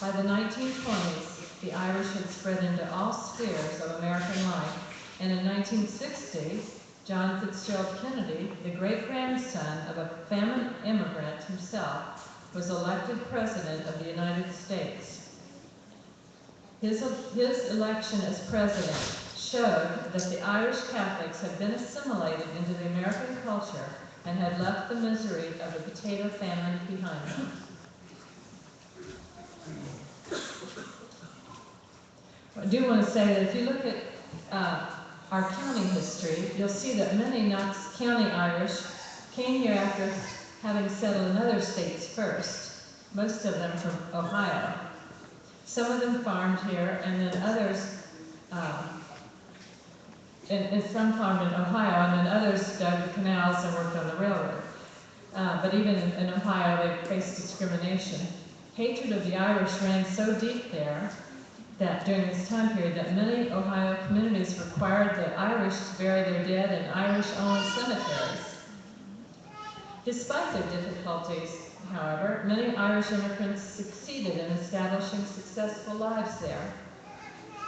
By the 1920s, the Irish had spread into all spheres of American life, and in 1960, John Fitzgerald Kennedy, the great-grandson of a famine immigrant himself, was elected President of the United States. His election as President showed that the Irish Catholics had been assimilated into the American culture and had left the misery of the potato famine behind them. I do want to say that if you look at our county history, you'll see that many Knox County Irish came here after having settled in other states first, most of them from Ohio. Some of them farmed here, and then others, and some farmed in Ohio, and then others dug the canals and worked on the railroad. But even in Ohio, they faced discrimination. Hatred of the Irish ran so deep there that during this time period that many Ohio communities required the Irish to bury their dead in Irish-owned cemeteries. Despite their difficulties, however, many Irish immigrants succeeded in establishing successful lives there.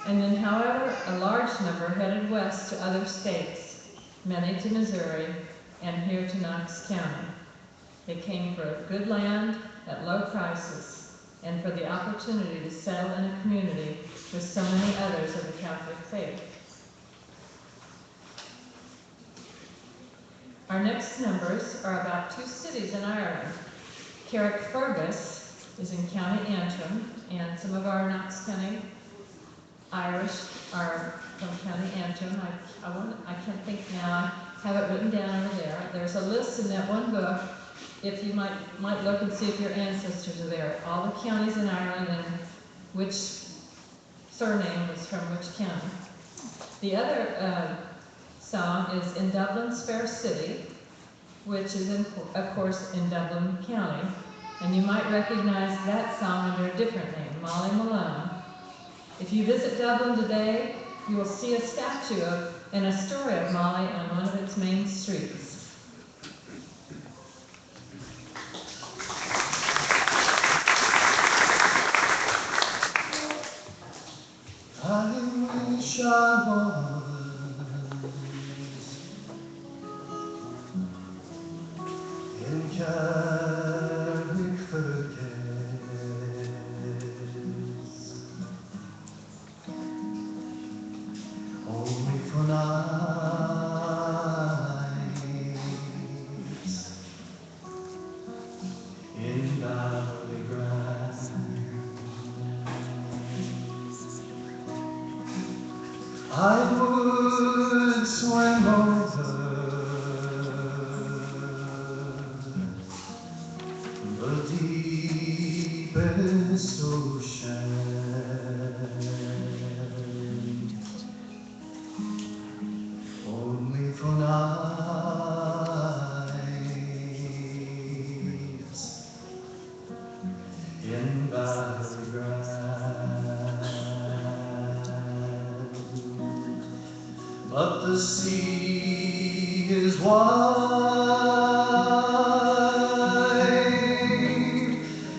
And then, however, a large number headed west to other states, many to Missouri, and here to Knox County. They came for good land at low prices, and for the opportunity to settle in a community with so many others of the Catholic faith. Our next numbers are about 2 cities in Ireland. Carrickfergus is in County Antrim, and some of our Knox County Irish are from County Antrim. I can't think now. I have it written down over there. There's a list in that one book. If you might look and see if your ancestors are there, all the counties in Ireland and which surname was from which county. The other song is In Dublin's Fair City, which is, of course, in Dublin County. And you might recognize that song under a different name, Molly Malone. If you visit Dublin today, you will see a statue of and a story of Molly on one of its main streets. I wish I was in Carrickfergus, only for nights in Ballygrand. I would swim over the deepest ocean, only for nights in Ballygrand. But the sea is wide,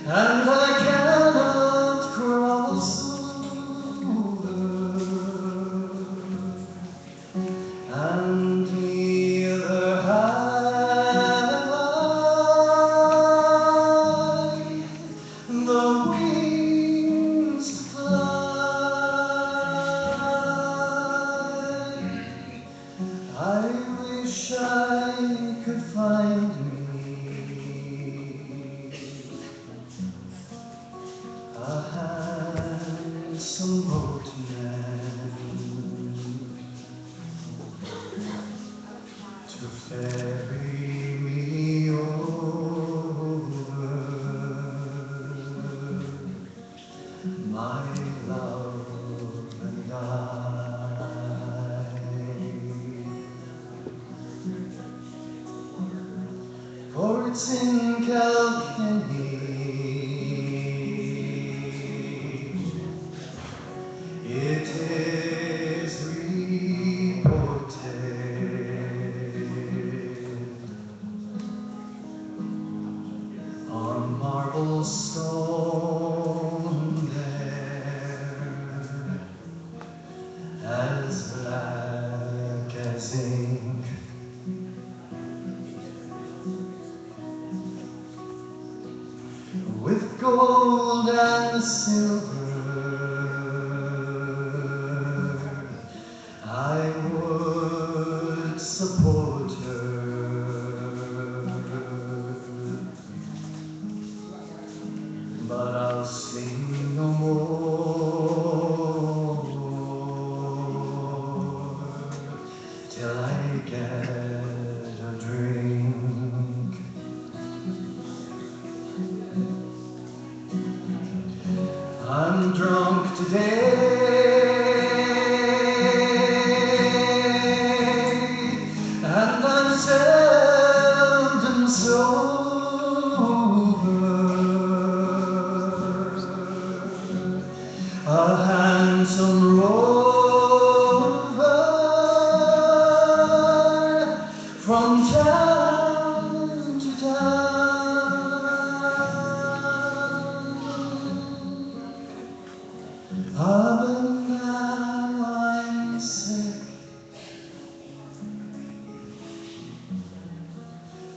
and I cannot cross over, and neither have I the wings to fly. I wish I could find me a handsome boatman to ferry me over, my love and I. For it's in Kilkenny, it is reported on marble stone there, as black as ink, and silver, I would support her. But I'll sing no more till I get a drink. I'm drunk today, and I'm seldom sober. A handsome rover from town to town. But now I'm sick,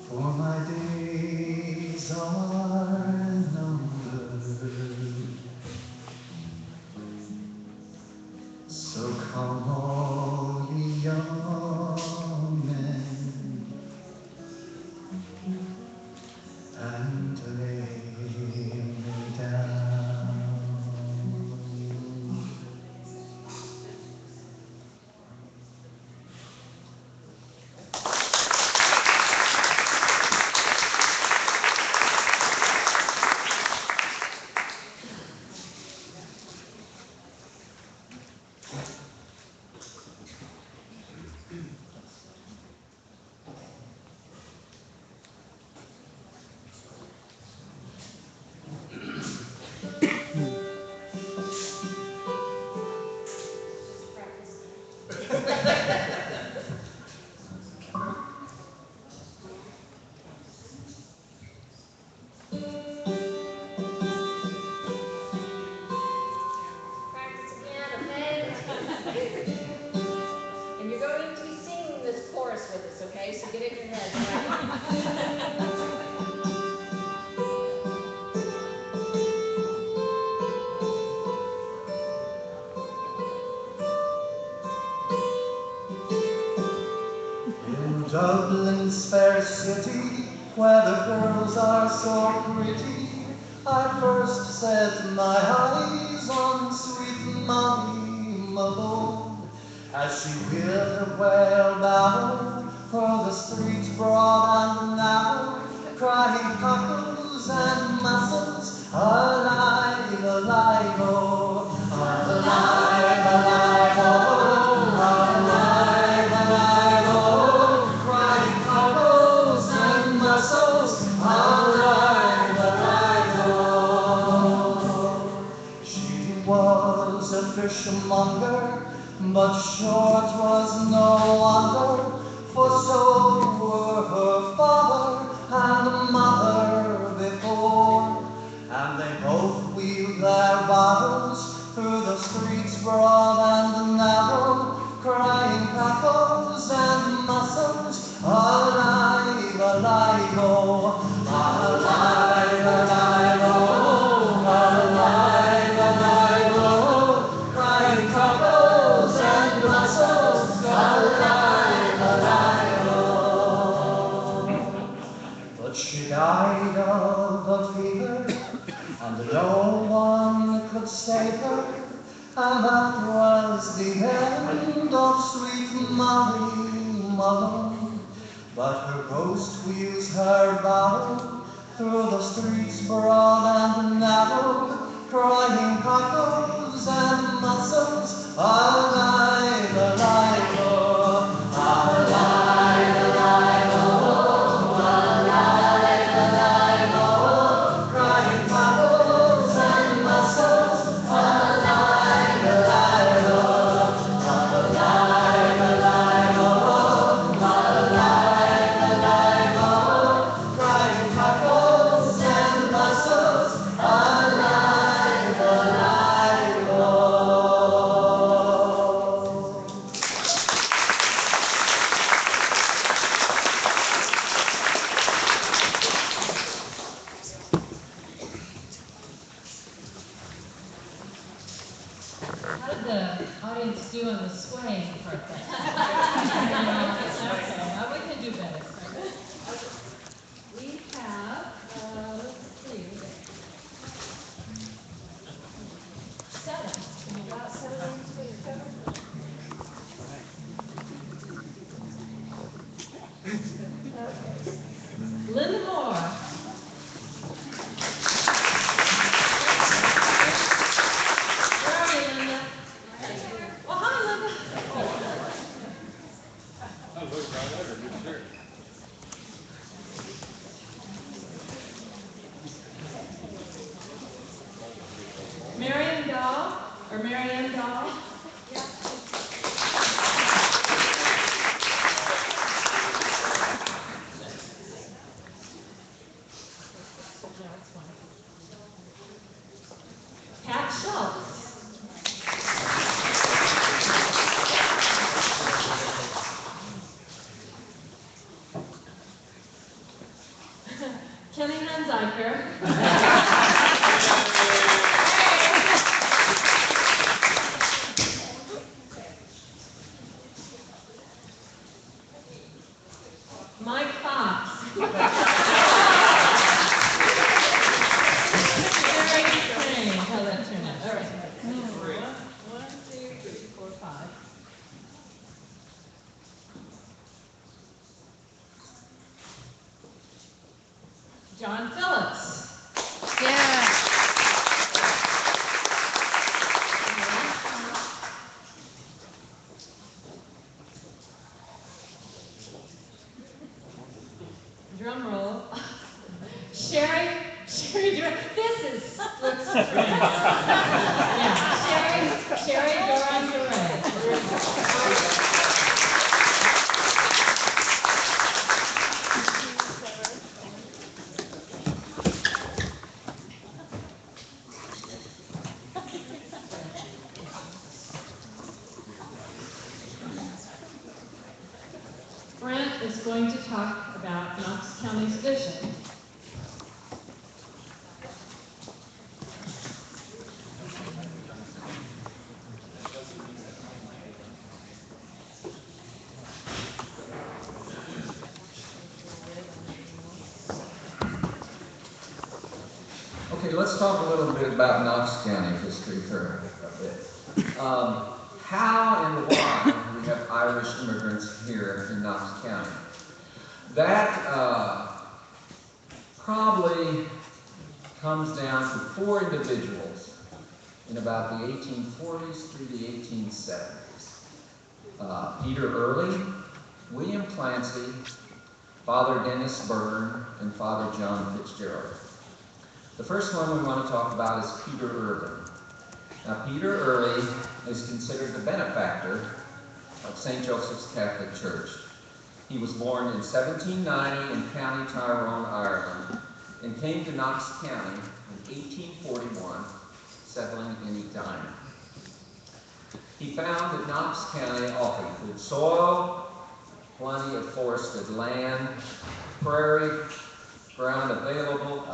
for my days are numbered. So come all ye young men and lay me down. Practice again, okay? And you're going to be singing this chorus with us, okay? So get it in your head, In Dublin's fair city, where the girls are so pretty, I first set my eyes on sweet Molly Malone, as she with her wheelbarrow for the streets broad and narrow, crying cockles and mussels, alive, alive, oh, alive, alive, oh, alive, alive, oh, crying cockles and mussels, alive, alive, oh. She was a fishmonger, but short was no wonder, for so were her father and mother before, and they both wheeled their bottles through the streets broad and narrow, crying cockles and mussels, alive, alive, oh, alive, alive, oh, alive, alive, oh, crying cockles and mussels, alive, alive, oh. But she died of a fever, and no one could save her, and that was the end of sweet Molly Malone. But her ghost wheels her barrow through the streets broad and narrow, crying cockles and mussels, alive, alive, oh, alive, alive, oh, alive, alive, oh, crying cockles and mussels, alive, alive, oh, alive, alive, oh, alive, alive, oh, crying cockles and mussels, alive, alive, oh. just doing the swaying part there. Okay, well, we can do better. We have, let's see, 7. About 7 names for the cover. Okay. Linda Moore. Where are you, Linda? Oh, hi, Linda. I look right at her, good shirt. Marion Dahl, or Marianne Dahl. Pat Schultz. Kenny Hunziker. Mike Fox. Very strange how that turned out. All right. 1, 2, 3, 4, 5. John Phillips. Yeah. Drum roll. Sherry, this is looks strange. Yeah, Sherry Doran Duray. Brent is going to talk about Knox County's vision. Okay, let's talk a little bit about Knox County history for a bit. How and why we have Irish immigrants here in Knox County. That probably comes down to 4 individuals in about the 1840s through the 1870s. Peter Early, William Clancy, Father Dennis Byrne, and Father John Fitzgerald. The first one we want to talk about is Peter Early. Now, Peter Early is considered the benefactor of St. Joseph's Catholic Church. He was born in 1790 in County Tyrone, Ireland, and came to Knox County in 1841, settling in Edina. He found that Knox County offered good soil, plenty of forested land, prairie ground available,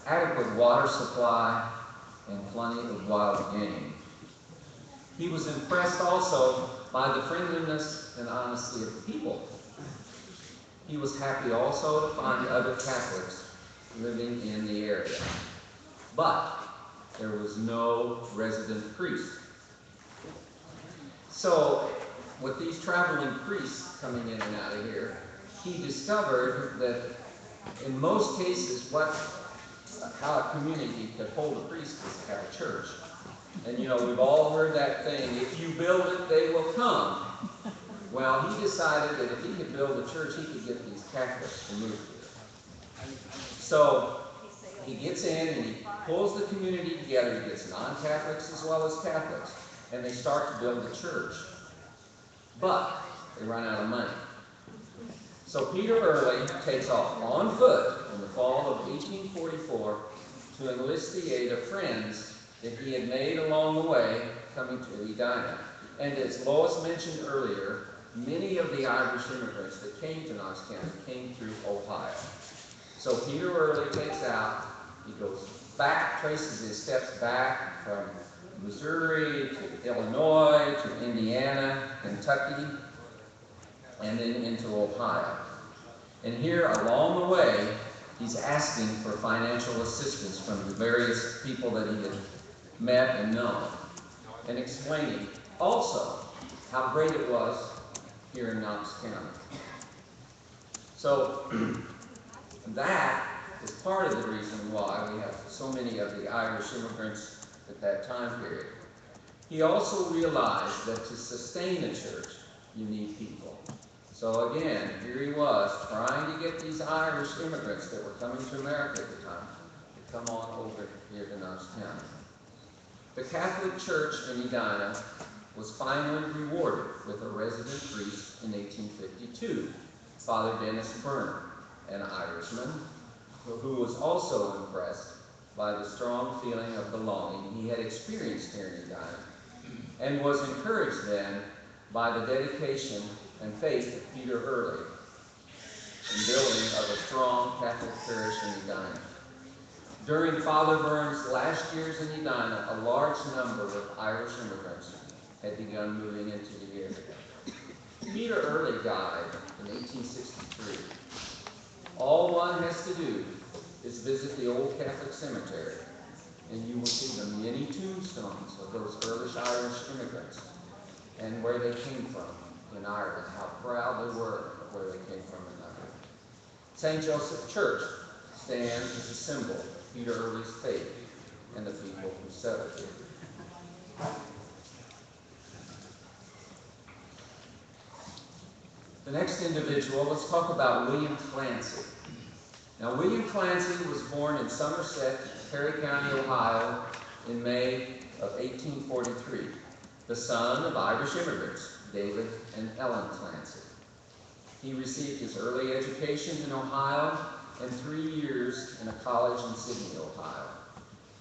adequate water supply, and plenty of wild game. He was impressed also by the friendliness and honesty of the people. He was happy also to find other Catholics living in the area. But there was no resident priest. So, with these traveling priests coming in and out of here, he discovered that in most cases, how a community could hold a priest was to have a church. And you know, we've all heard that thing, if you build it, they will come. Well, he decided that if he could build a church, he could get these Catholics to move here. So he gets in and he pulls the community together. He gets non-Catholics as well as Catholics. And they start to build a church. But they run out of money. So Peter Early takes off on foot in the fall of 1844 to enlist the aid of friends that he had made along the way coming to Edina. And as Lois mentioned earlier, many of the Irish immigrants that came to Knox County came through Ohio. So Peter Early takes out, he goes back, traces his steps back from Missouri, to Illinois, to Indiana, Kentucky, and then into Ohio. And here, along the way, he's asking for financial assistance from the various people that he had met and known, and explaining also how great it was here in Knox County. So that is part of the reason why we have so many of the Irish immigrants at that time period. He also realized that to sustain a church, you need people. So again, here he was trying to get these Irish immigrants that were coming to America at the time to come on over here to Knox County. The Catholic Church in Edina was finally rewarded with a resident priest in 1852, Father Dennis Burnham, an Irishman, who was also impressed by the strong feeling of belonging he had experienced here in Edina, and was encouraged then by the dedication and faith of Peter Early in building of a strong Catholic parish in Edina. During Father Burnham's last years in Edina, a large number of Irish immigrants had begun moving into the area. Peter Early died in 1863. All one has to do is visit the old Catholic cemetery, and you will see the many tombstones of those early Irish immigrants and where they came from in Ireland, how proud they were of where they came from in Ireland. St. Joseph Church stands as a symbol of Peter Early's faith and the people who settled here. The next individual, let's talk about William Clancy. Now, William Clancy was born in Somerset, Perry County, Ohio, in May of 1843, the son of Irish immigrants, David and Ellen Clancy. He received his early education in Ohio and 3 years in a college in Sydney, Ohio.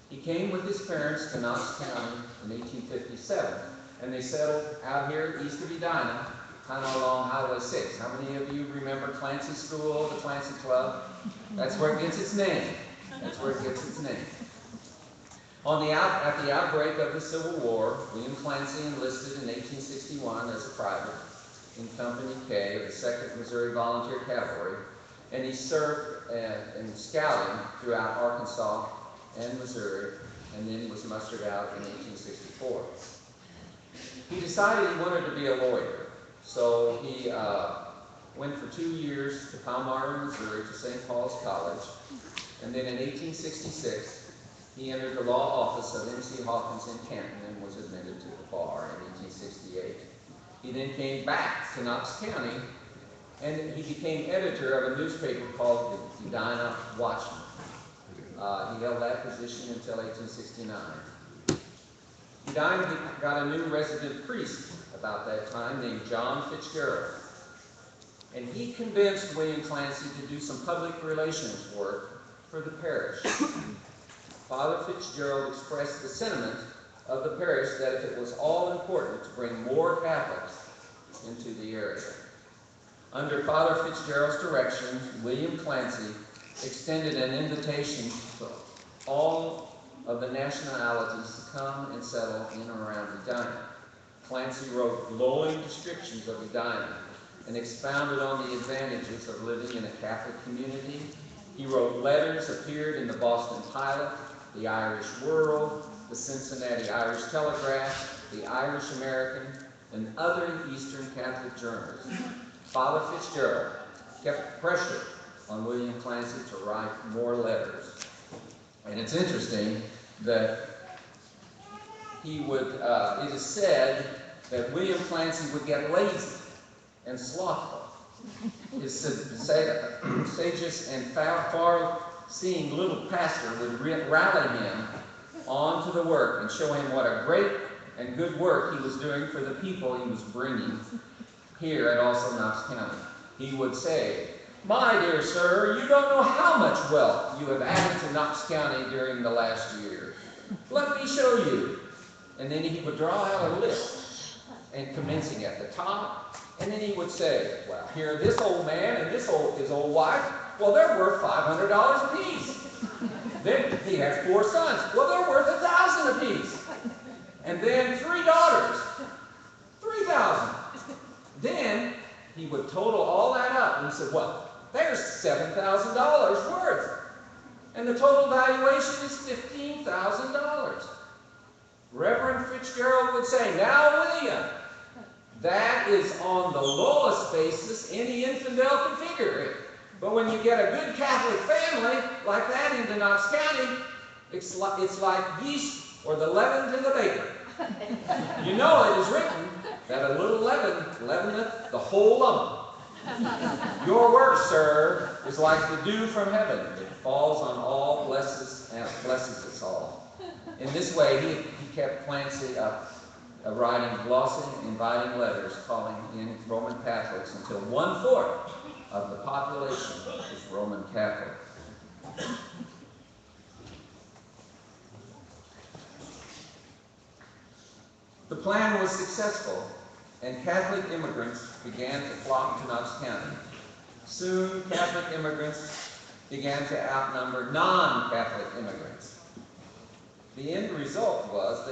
He came with his parents to Knox County in 1857, and they settled out here east of Edina, kind of along Highway 6. How many of you remember Clancy School, the Clancy Club? That's where it gets its name. That's where it gets its name. At the outbreak of the Civil War, William Clancy enlisted in 1861 as a private in Company K of the 2nd Missouri Volunteer Cavalry, and he served in scouting throughout Arkansas and Missouri, and then he was mustered out in 1864. He decided he wanted to be a lawyer, so he went for 2 years to Palmyra, Missouri, to St. Paul's College, and then in 1866, he entered the law office of M.C. Hawkins in Canton and was admitted to the bar in 1868. He then came back to Knox County, and he became editor of a newspaper called the Edina Watchman. He held that position until 1869. Edina got a new resident priest about that time named John Fitzgerald, and he convinced William Clancy to do some public relations work for the parish. Father Fitzgerald expressed the sentiment of the parish that if it was all important to bring more Catholics into the area. Under Father Fitzgerald's direction, William Clancy extended an invitation to all of the nationalities to come and settle in and around Edina. Clancy wrote glowing descriptions of Edina and expounded on the advantages of living in a Catholic community. He wrote letters, appeared in the Boston Pilot, the Irish World, the Cincinnati Irish Telegraph, the Irish American, and other Eastern Catholic journals. Father Fitzgerald kept pressure on William Clancy to write more letters. And it's interesting that he would, it is said that William Clancy would get lazy and slothful. His sages and far-seeing little pastor would rally him on to the work and show him what a great and good work he was doing for the people he was bringing here at also Knox County. He would say, "My dear sir, you don't know how much wealth you have added to Knox County during the last year. Let me show you." And then he would draw out a list, and commencing at the top, and then he would say, "Well, here this old man and his old wife, well, they're worth $500 apiece. Then he has 4 sons. Well, they're worth $1,000 apiece." And then 3 daughters, 3,000. Then he would total all that up and he said, well, there's $7,000 worth. And the total valuation is $15,000. Reverend Fitzgerald would say, now, William, that is on the lowest basis any infidel can figure it. But when you get a good Catholic family like that into Knox County, it's like yeast or the leaven to the baker. You know it is written that a little leaven leaveneth the whole lump. Your work, sir, is like the dew from heaven. It falls on all, blesses us all. In this way, he kept Clancy up, writing glossy, inviting letters, calling in Roman Catholics until 1/4 of the population is Roman Catholic. The plan was successful, and Catholic immigrants began to flock to Knox County. Soon, Catholic immigrants began to outnumber non-Catholic immigrants. The end result was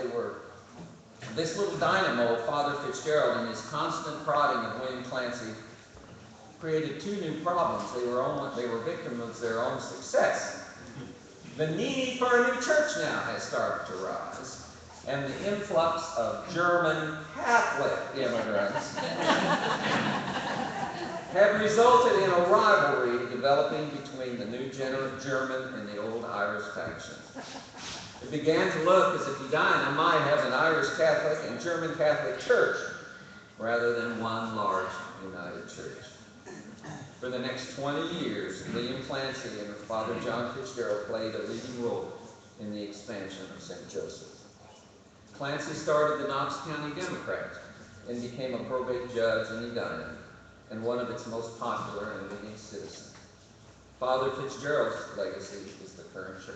this little dynamo, Father Fitzgerald, and his constant prodding of William Clancy created 2 new problems. They were victims of their own success. The need for a new church now has started to rise, and the influx of German Catholic immigrants have resulted in a rivalry developing between the new German and the old Irish factions. It began to look as if Edina might have an Irish Catholic and German Catholic church rather than one large united church. For the next 20 years, William Clancy and Father John Fitzgerald played a leading role in the expansion of St. Joseph. Clancy started the Knox County Democrat and became a probate judge in Edina and one of its most popular and leading citizens. Father Fitzgerald's legacy is the current church.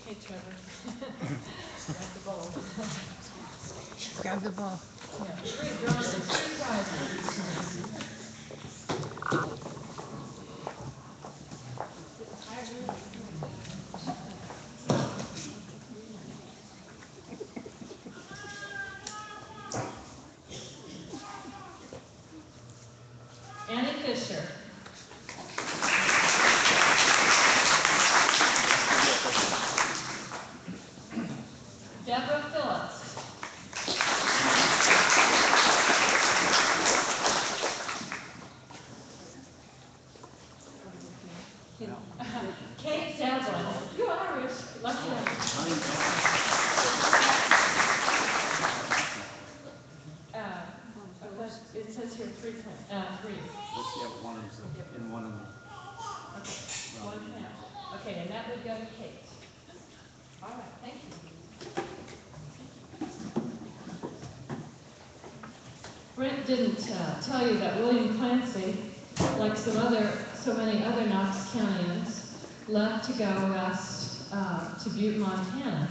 Hey, Trevor. Grab the bowl. Grab the ball. Yeah, 3 drawings, 3 prizes. Annie Fisher. Deborah Phillips. Kate Devlin. You're Irish. Lucky it says here 3. One in one of them. Okay, 1 pound. Okay, and that would go to Kate. All right, thank you. Brent didn't tell you that William Clancy, like so many other Knox Countyans, left to go west to Butte, Montana,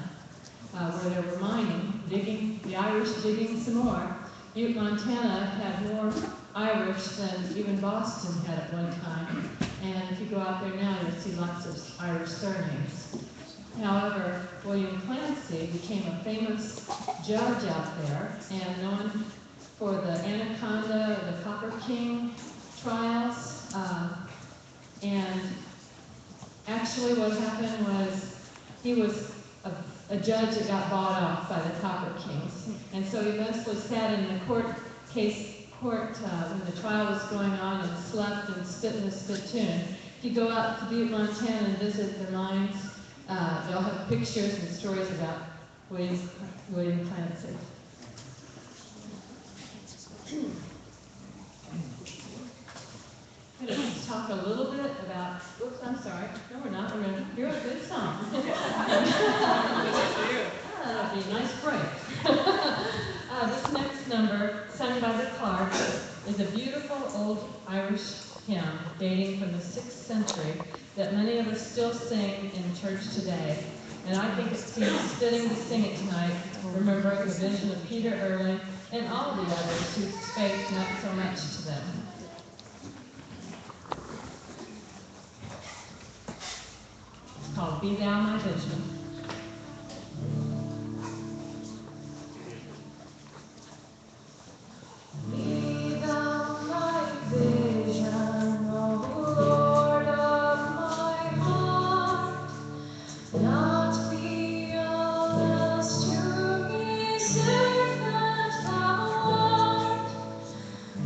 where they were mining, digging, the Irish digging some more. Butte, Montana had more Irish than even Boston had at one time. And if you go out there now, you'll see lots of Irish surnames. However, William Clancy became a famous judge out there and known for the Anaconda or the Copper King trials. And actually what happened was he was a judge that got bought off by the Copper Kings. And so he eventually sat in the court when the trial was going on and slept and spit in the spittoon. If you go out to Butte, Montana and visit the mines, they'll have pictures and stories about William Clancy. I'm going to talk a little bit about, oops, I'm sorry. No, we're not. We're going to hear a good song. That'll be a nice break. This next number, sung by the is a beautiful old Irish hymn dating from the 6th century that many of us still sing in church today. And I think it seems fitting to sing it tonight, remembering the vision of Peter Early and all of the others whose faith meant so much to them. It's called Be Thou My Vision. Be thou my vision, O Lord of my heart, not be all else to me save that thou art.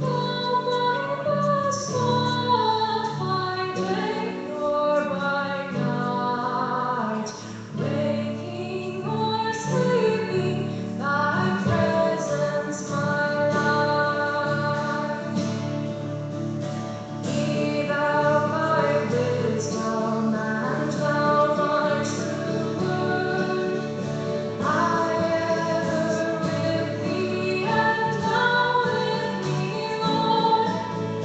Thou my best God by day or by night, waking or sleeping, thy presence my life. Be thou my wisdom and thou my true word. I ever with thee and thou with me, Lord.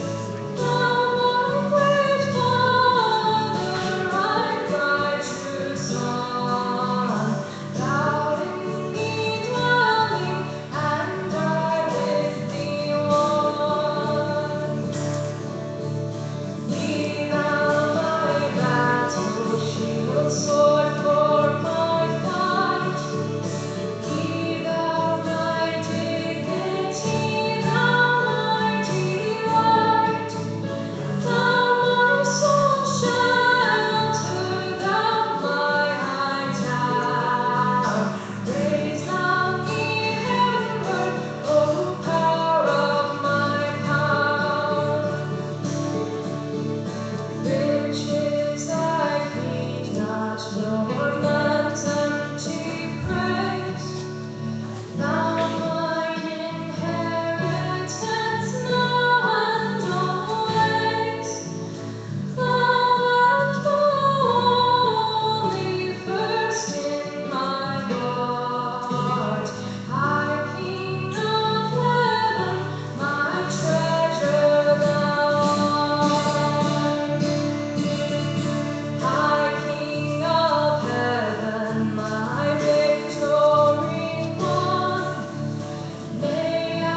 Thou my great Father, my bright true Son. Thou in me dwelling, and I with thee one. Be thou my battle shield, sword for my fight. Be thou my dignity, thou my delight. Thou my soul's shelter, thou my high tower. Raise thou me heavenward, O power of my power. Riches I need not, nor man's empty praise. Thou mine inheritance now and always. Thou art wholly first in my heart. High King of heaven, my treasure thou art. High King of heaven, my victory won. May I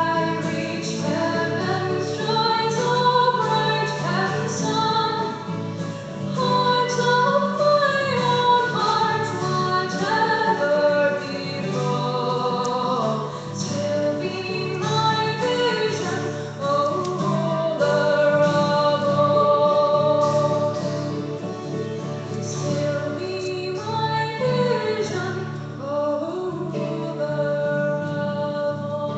reach heaven's joys, O bright and sun. Heart of my own heart, whatever befall, still be my vision, O ruler of all. Still be my vision, O ruler of all.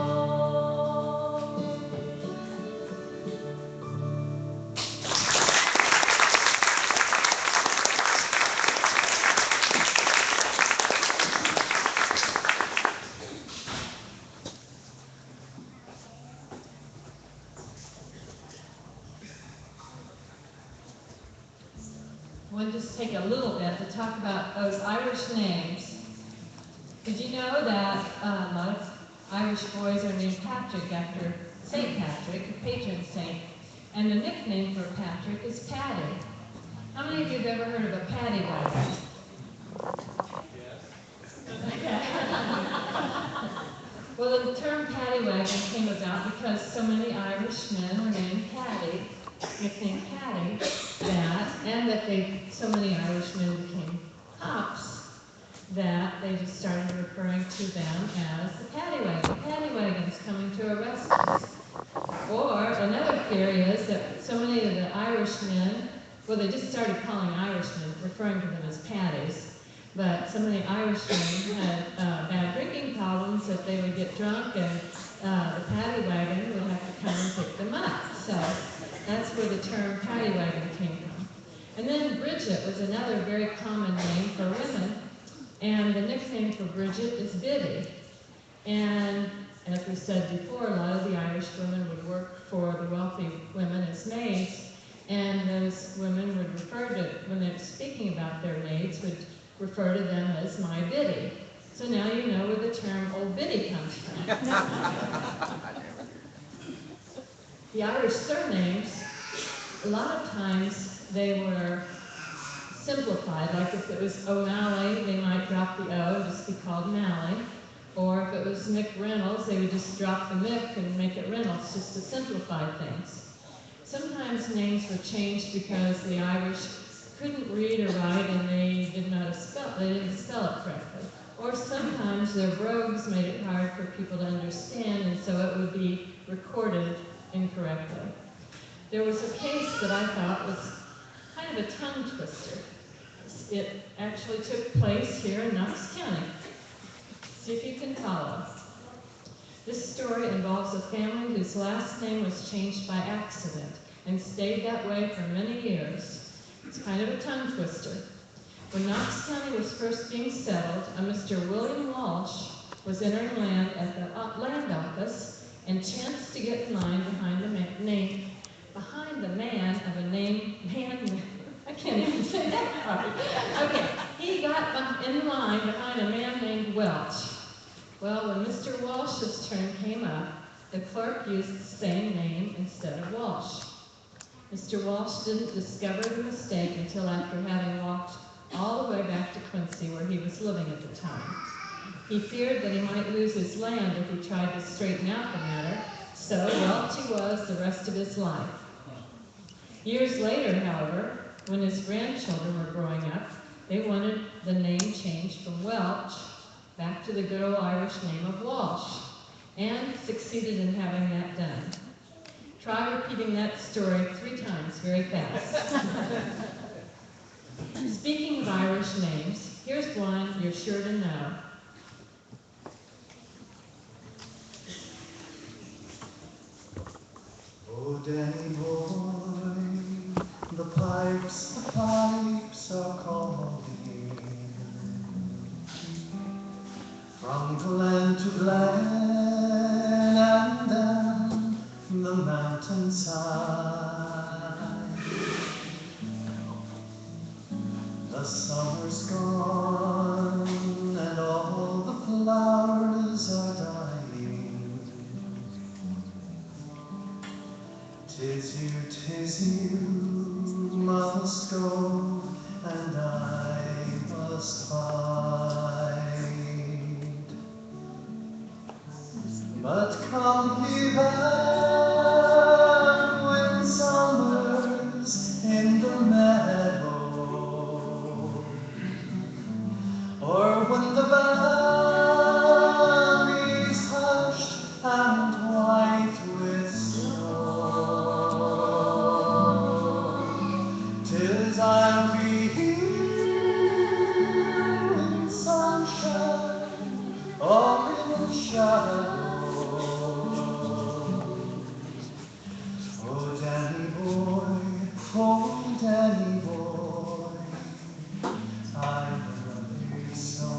We'll just take a little bit to talk about those Irish names. Did you know that a lot of Irish boys are named Patrick after St. Patrick, the patron saint, and the nickname for Patrick is Paddy. How many of you have ever heard of a paddy wagon? Okay. Well, the term paddy wagon came about because so many Irish men were named Paddy, nicknamed Paddy, and that so many Irish men became cops, that they just started referring to them as the paddy wagon. The paddy wagon's coming to arrest us. Or another theory is that so many of the Irishmen, well, they just started calling Irishmen, referring to them as paddies, but so many Irishmen had bad drinking problems that they would get drunk and the paddy wagon would have to come and pick them up. So that's where the term paddy wagon came from. And then Bridget was another very common name for women, and the nickname for Bridget is Biddy. And as we said before, a lot of the Irish women would work for the wealthy women as maids, and those women would refer to, when they were speaking about their maids, would refer to them as my Biddy. So now you know where the term Old Biddy comes from. The Irish surnames, a lot of times they were simplified, like if it was O'Malley, they might drop the O and just be called Malley. Or if it was McReynolds, they would just drop the Mick and make it Reynolds, just to simplify things. Sometimes names were changed because the Irish couldn't read or write and they didn't spell it correctly. Or sometimes their brogues made it hard for people to understand, and so it would be recorded incorrectly. There was a case that I thought was kind of a tongue twister. It actually took place here in Knox County. See if you can follow. This story involves a family whose last name was changed by accident and stayed that way for many years. It's kind of a tongue twister. When Knox County was first being settled, a Mr. William Walsh was entering land at the land office and chanced to get in line behind the man of a name, I can't even say that part. Okay, he got in line behind a man named Welch. Well, when Mr. Walsh's turn came up, the clerk used the same name instead of Walsh. Mr. Walsh didn't discover the mistake until after having walked all the way back to Quincy, where he was living at the time. He feared that he might lose his land if he tried to straighten out the matter, so Welch he was the rest of his life. Years later, however, when his grandchildren were growing up, they wanted the name changed from Welch back to the good old Irish name of Walsh, and succeeded in having that done. Try repeating that story 3 times very fast. Speaking of Irish names, here's one you're sure to know. Oh, Danny boy, the pipes are calling. From glen to glen and down the mountainside. The summer's gone and all the flowers are dying. 'Tis you must go and I must hide. But come ye back when summer's in the meadow, or when the valley's hushed and white with snow. 'Tis I'll be here in sunshine or in shadow. Oh, Danny boy, I love you so.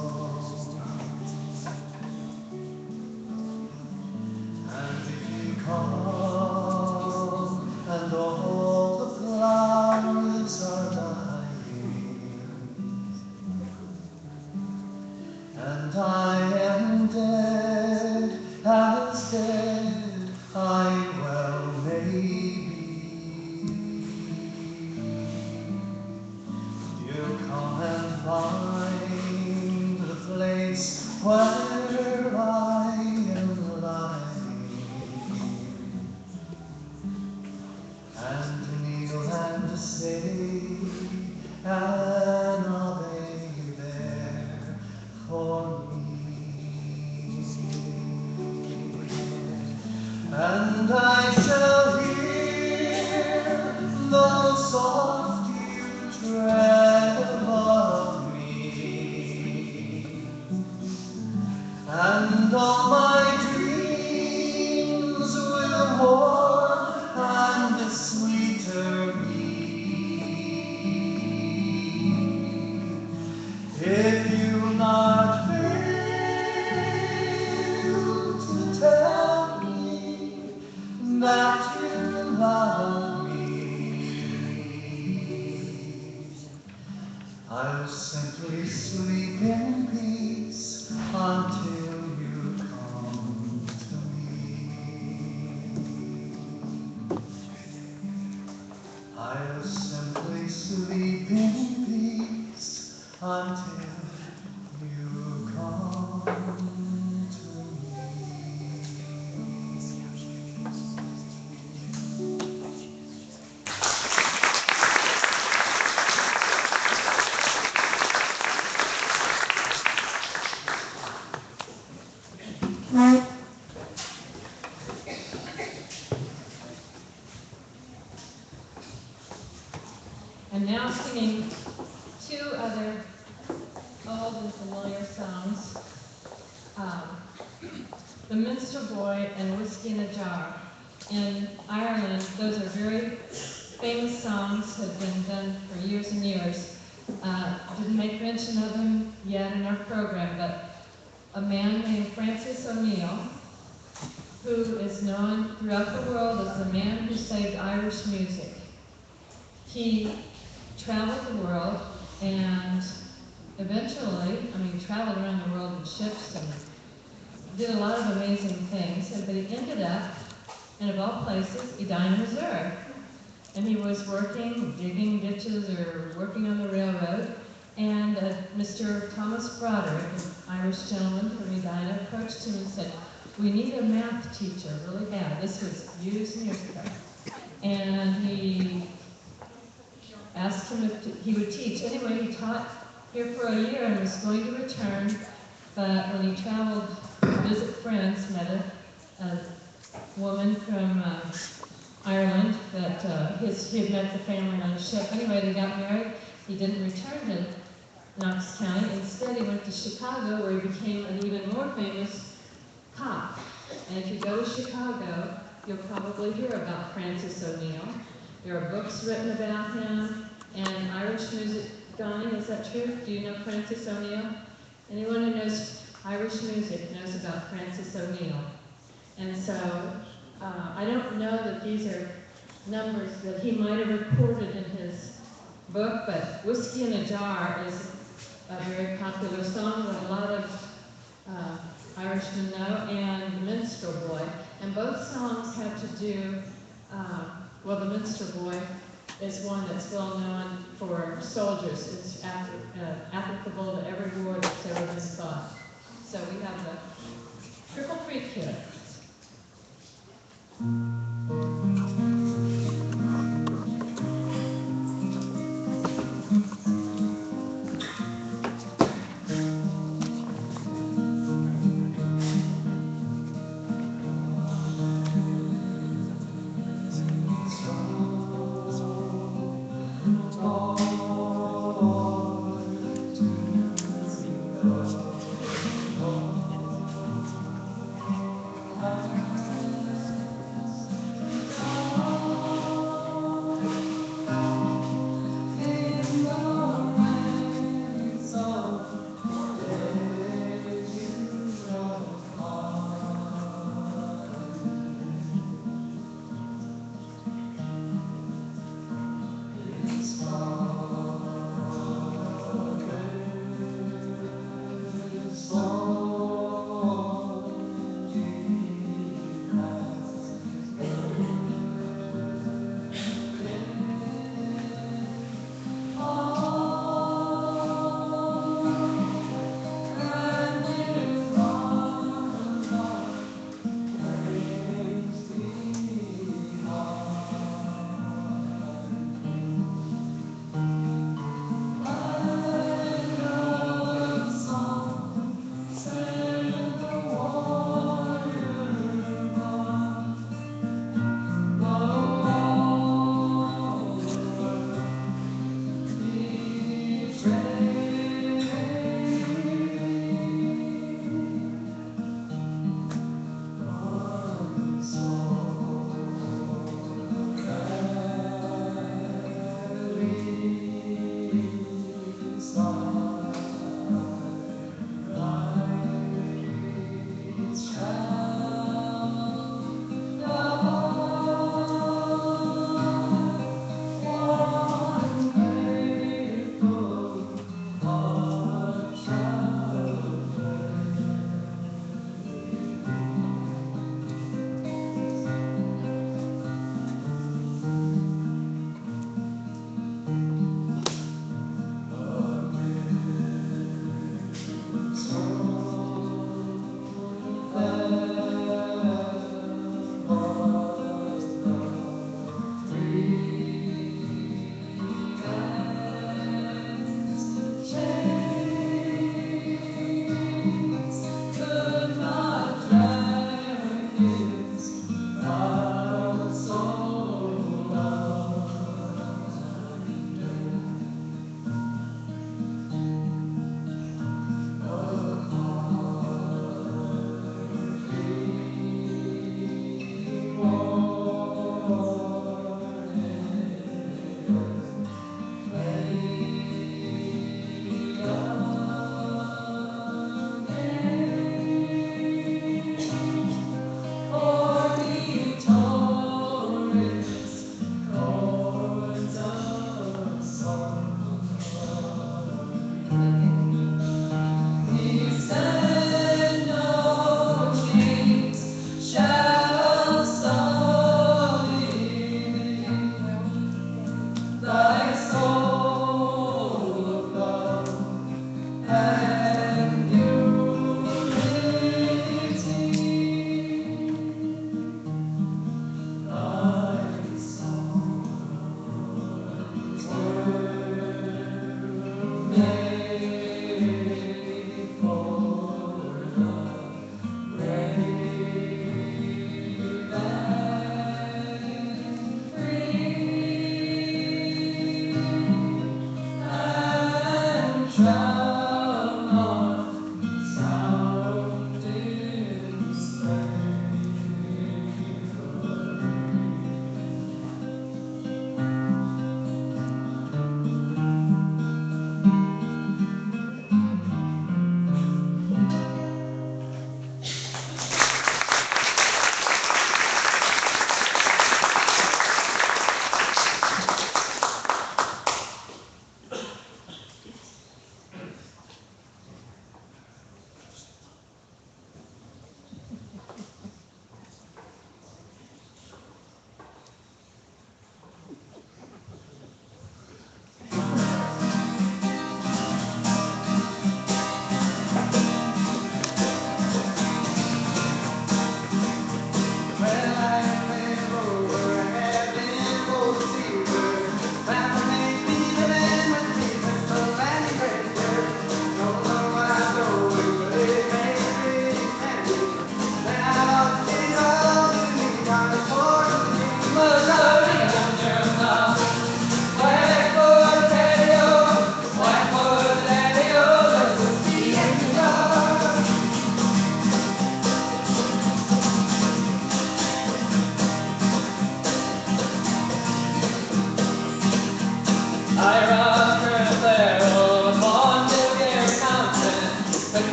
And if you come and all the flowers are dying, and I am dead, as dead I well may be, you come and find the place where I am lying, and kneel and say an Ave there for me. And I shall hear the soft you tread above me, and all my dreams will more and sweeter be. If you not fail to tell me that you love me, I'll simply sleep in peace until you come to me. sleep in peace until you come to me. I'm now singing two other old and familiar songs, The Minstrel Boy and Whiskey in a Jar. In Ireland, those are very famous songs, have been done for years and years. Didn't make mention of them yet in our program, but a man named Francis O'Neill, who is known throughout the world as the man who saved Irish music. He traveled the world and eventually, traveled around the world in ships and did a lot of amazing things, but he ended up, and of all places, Edina, Missouri. And he was working, digging ditches or working on the railroad, and Mr. Thomas Broderick, an Irish gentleman from Edina, approached him and said, "We need a math teacher really bad." This was years and years ago. And he asked him if he would teach. Anyway, he taught here for a year and was going to return, but when he traveled to visit friends, met a woman from Ireland that he had met the family on a ship. Anyway, they got married. He didn't return to Knox County. Instead, he went to Chicago, where he became an even more famous cop. And if you go to Chicago, you'll probably hear about Francis O'Neill. There are books written about him, and Irish music gone. Is that true? Do you know Francis O'Neill? Anyone who knows Irish music knows about Francis O'Neill. And so, I don't know that these are numbers that he might have recorded in his book, but Whiskey in a Jar is a very popular song that a lot of Irishmen know, and The Minstrel Boy. And both songs have to do, The Minstrel Boy is one that's well known for soldiers. It's applicable to every war that's ever been fought. So we have the Triple Creek here. and unity. Thy songs were made for the brave and free, and shall not sound in slavery.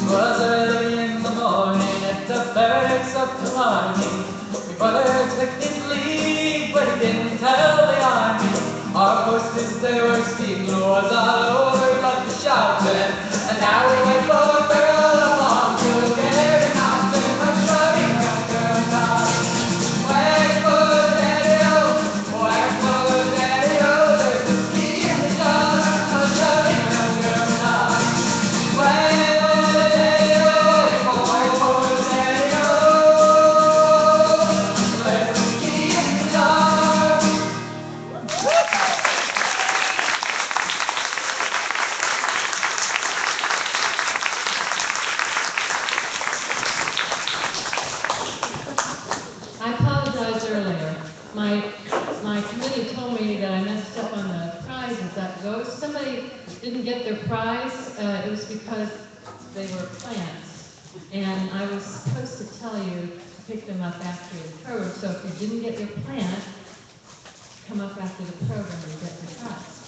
Was early in the morning at the barracks of the army. My brother took his leave, but he didn't tell the army. Our horses, they were speeding, was all over but the shouting. And now we went for a barrel along to Gary Mountain, a shouting young girl now. Whack for daddy-o, whack for daddy-o, there's whiskey in the jar, a shouting young girl now. Whack I apologized earlier. My committee told me that I messed up on the prizes that goes. Somebody didn't get their prize. It was because they were plants. And I was supposed to tell you to pick them up after the program. So if you didn't get your plant, come up after the program and get your prize.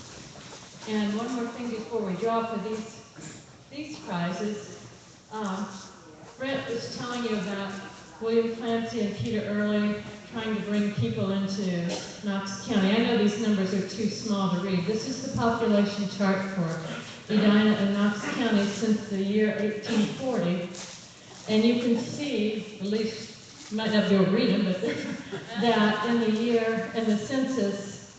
And one more thing before we draw for these prizes. Brent was telling you about William Clancy and Peter Early trying to bring people into Knox County. I know these numbers are too small to read. This is the population chart for Edina and Knox County since the year 1840. And you can see, at least, you might not be able to read them, but that in the census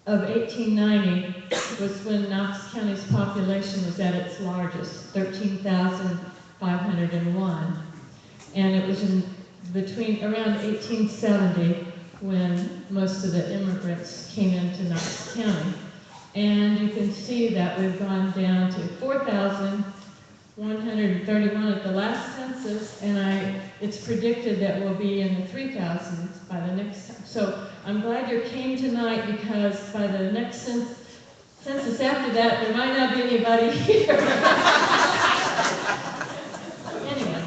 of 1890 was when Knox County's population was at its largest, 13,501. And it was in between around 1870 when most of the immigrants came into Knox County. And you can see that we've gone down to 4,131 at the last census, and it's predicted that we'll be in the 3,000s by the next time. So I'm glad you came tonight, because by the next census after that, there might not be anybody here. Anyway,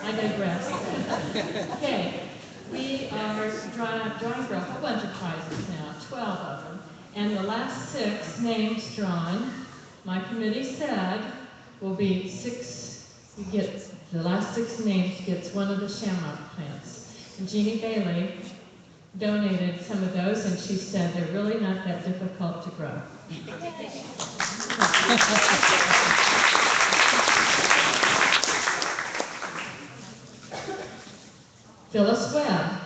I digress. Okay, we are drawing for a whole bunch of prizes now, 12 of them. And the last 6 names drawn, my committee said, will be 6, the last 6 names gets one of the shamrock plants. And Jeannie Bailey donated some of those, and she said they're really not that difficult to grow. Phyllis Webb.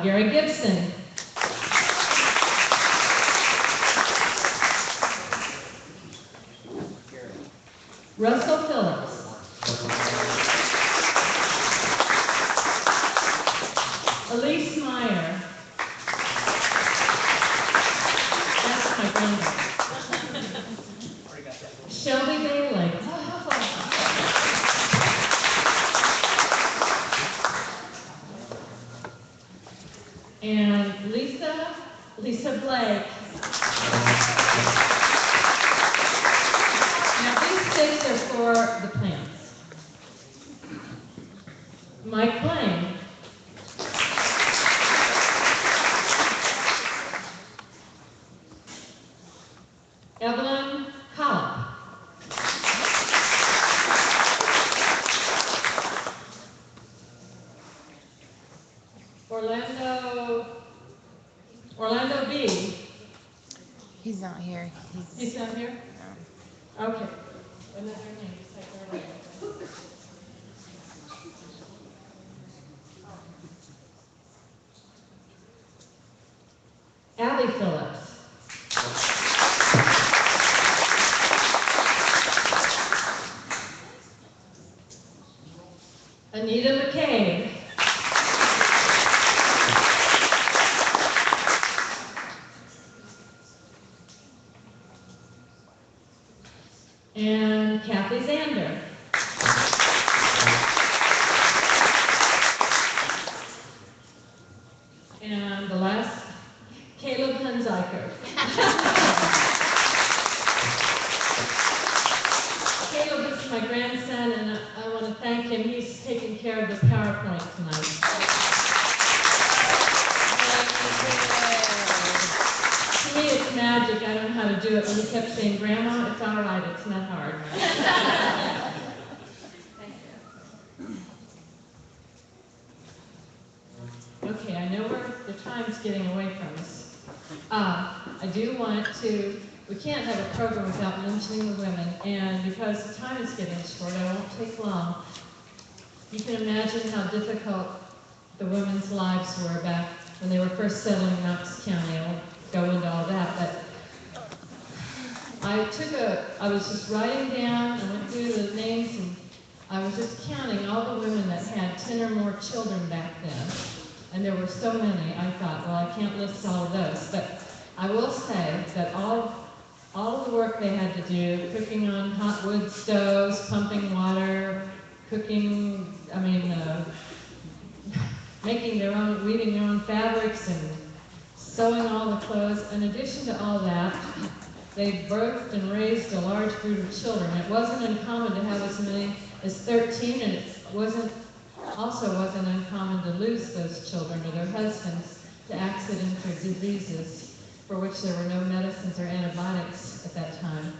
Gary Gibson. Russell Phillips. Elise Meyer. That's my granddaughter. Shelby Bailey. And Lisa Blake. Now these 6 are for the plants. Mike Blaine. Evelyn Collop. Orlando B. He's not here. He's not here? No. Okay. Another name. Abby Phillips. Anita McCabe. And Kathy Zander. And the last, Caleb Hunziker. Caleb is my grandson, and I want to thank him. He's taking care of the PowerPoint tonight. To me, it's magic. I don't know how to do it. When he kept saying, Grandma, it's all right. It's not hard. Thank you. Okay, I know the time's getting away from us. I do want to, we can't have a program without mentioning the women, and because the time is getting short, I won't take long. You can imagine how difficult the women's lives were back when they were first settling in Knox County. I won't go into all that, but I was just writing down, I went through the names, and I was just counting all the women that had 10 or more children back then. And there were so many, I thought, well, I can't list all of those. But I will say that all of the work they had to do, cooking on hot wood stoves, pumping water, cooking, making their own, weaving their own fabrics and sewing all the clothes. In addition to all that, they birthed and raised a large group of children. It wasn't uncommon to have as many as 13, and it also wasn't uncommon to lose those children or their husbands to accidents or diseases for which there were no medicines or antibiotics at that time.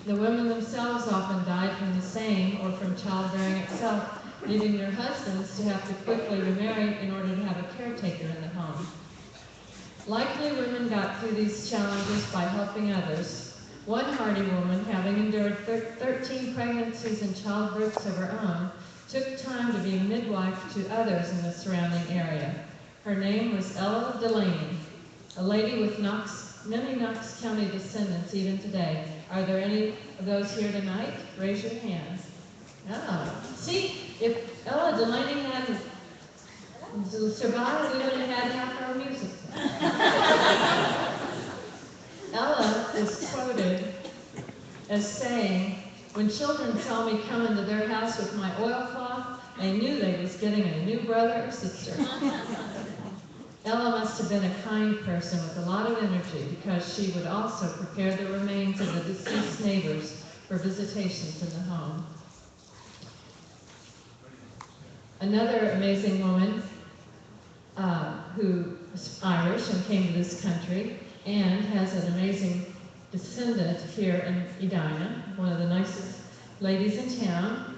The women themselves often died from the same or from childbearing itself, leaving their husbands to have to quickly remarry in order to have a caretaker in the home. Likely women got through these challenges by helping others. One hardy woman, having endured 13 pregnancies and childbirths of her own, took time to be a midwife to others in the surrounding area. Her name was Ella Delaney, a lady with many Knox County descendants even today. Are there any of those here tonight? Raise your hands. Oh, see, if Ella Delaney hadn't survived, we would have had half our music. Ella is quoted as saying, when children saw me come into their house with my oilcloth, they knew they was getting a new brother or sister. Ella must have been a kind person with a lot of energy because she would also prepare the remains of the deceased neighbors for visitations in the home. Another amazing woman who is Irish and came to this country and has an amazing descendant here in Edina, one of the nicest ladies in town,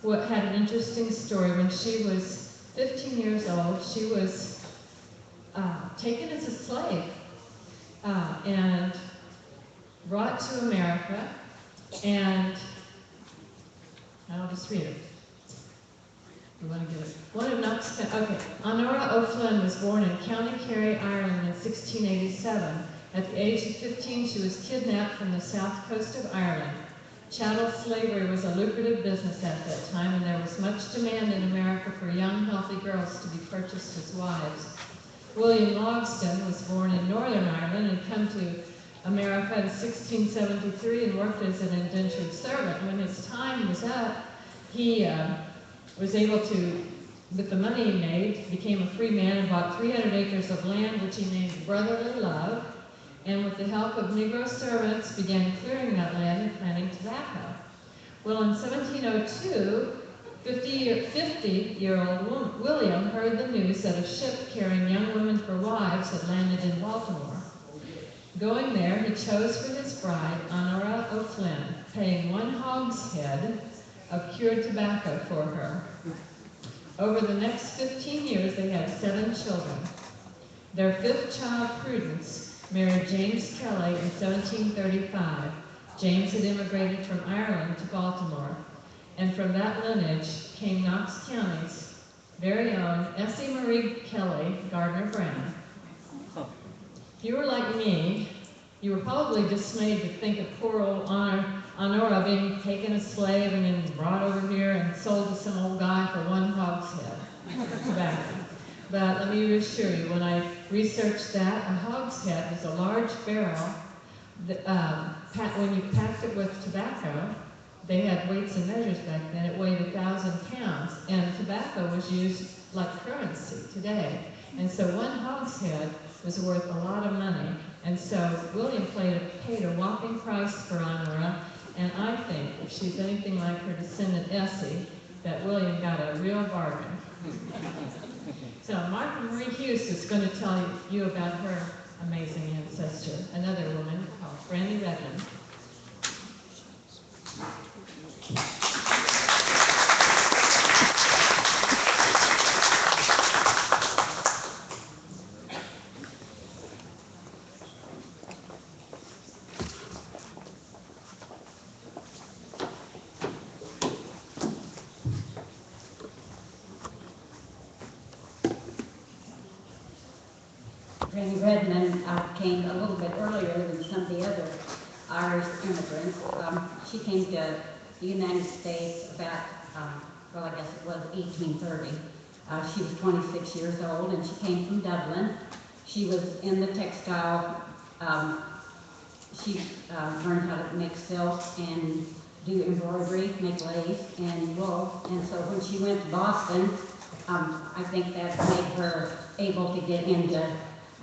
had an interesting story. When she was 15 years old, she was taken as a slave and brought to America, and I'll just read it. You want to get it? One of Knox County, okay. Honora O'Flynn was born in County Kerry, Ireland in 1687. At the age of 15, she was kidnapped from the south coast of Ireland. Chattel slavery was a lucrative business at that time, and there was much demand in America for young, healthy girls to be purchased as wives. William Logston was born in Northern Ireland and come to America in 1673 and worked as an indentured servant. When his time was up, he was able to, with the money he made, became a free man and bought 300 acres of land, which he named Brotherly Love, and with the help of Negro servants began clearing that land and planting tobacco. Well, in 1702, 50-year-old William heard the news that a ship carrying young women for wives had landed in Baltimore. Going there, he chose for his bride Honora O'Flynn, paying 1 hogshead of cured tobacco for her. Over the next 15 years, they had 7 children. Their 5th child, Prudence, married James Kelly in 1735. James had immigrated from Ireland to Baltimore, and from that lineage came Knox County's very own Essie Marie Kelly Gardner Brown. If you were like me, you were probably dismayed to think of poor old Honora being taken as slave and then brought over here and sold to some old guy for 1 hogshead of tobacco. But let me reassure you, when I researched that, a hogshead was a large barrel that, when you packed it with tobacco, they had weights and measures back then, it weighed 1,000 pounds, and tobacco was used like currency today. And so 1 hogshead was worth a lot of money. And so William paid a whopping price for Honora, and I think, if she's anything like her descendant Essie, that William got a real bargain. So Martha Marie Hughes is going to tell you about her amazing ancestor, another woman called Granny Redmond. Granny Redmond came a little bit earlier than some of the other Irish immigrants. She came to the United States about, well, I guess it was 1830. She was 26 years old, and she came from Dublin. She was in the textile, she learned how to make silk and do embroidery, make lace and wool. And so when she went to Boston, I think that made her able to get into